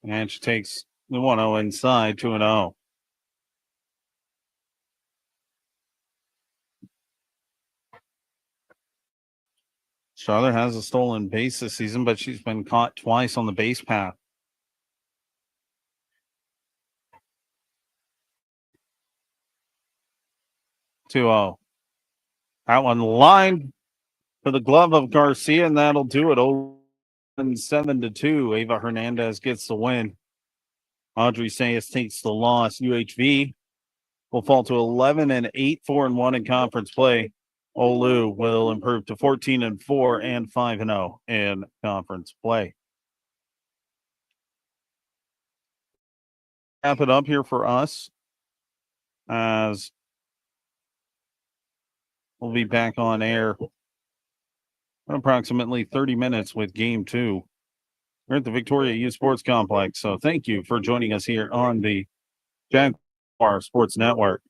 And she takes the 1-0 inside, 2-0. Charlotte has a stolen base this season, but she's been caught twice on the base path. 2-0. That one lined for the glove of Garcia, and that'll do it. 7-2. Ava Hernandez gets the win. Audrey Sayas takes the loss. UHV will fall to 11-8, 4-1 in conference play. OLLU will improve to 14-4 and 5-0 in conference play. Wrap it up here for us, as we'll be back on air in approximately 30 minutes with game 2. We're at the Victoria Youth Sports Complex. So thank you for joining us here on the Jaguar Sports Network.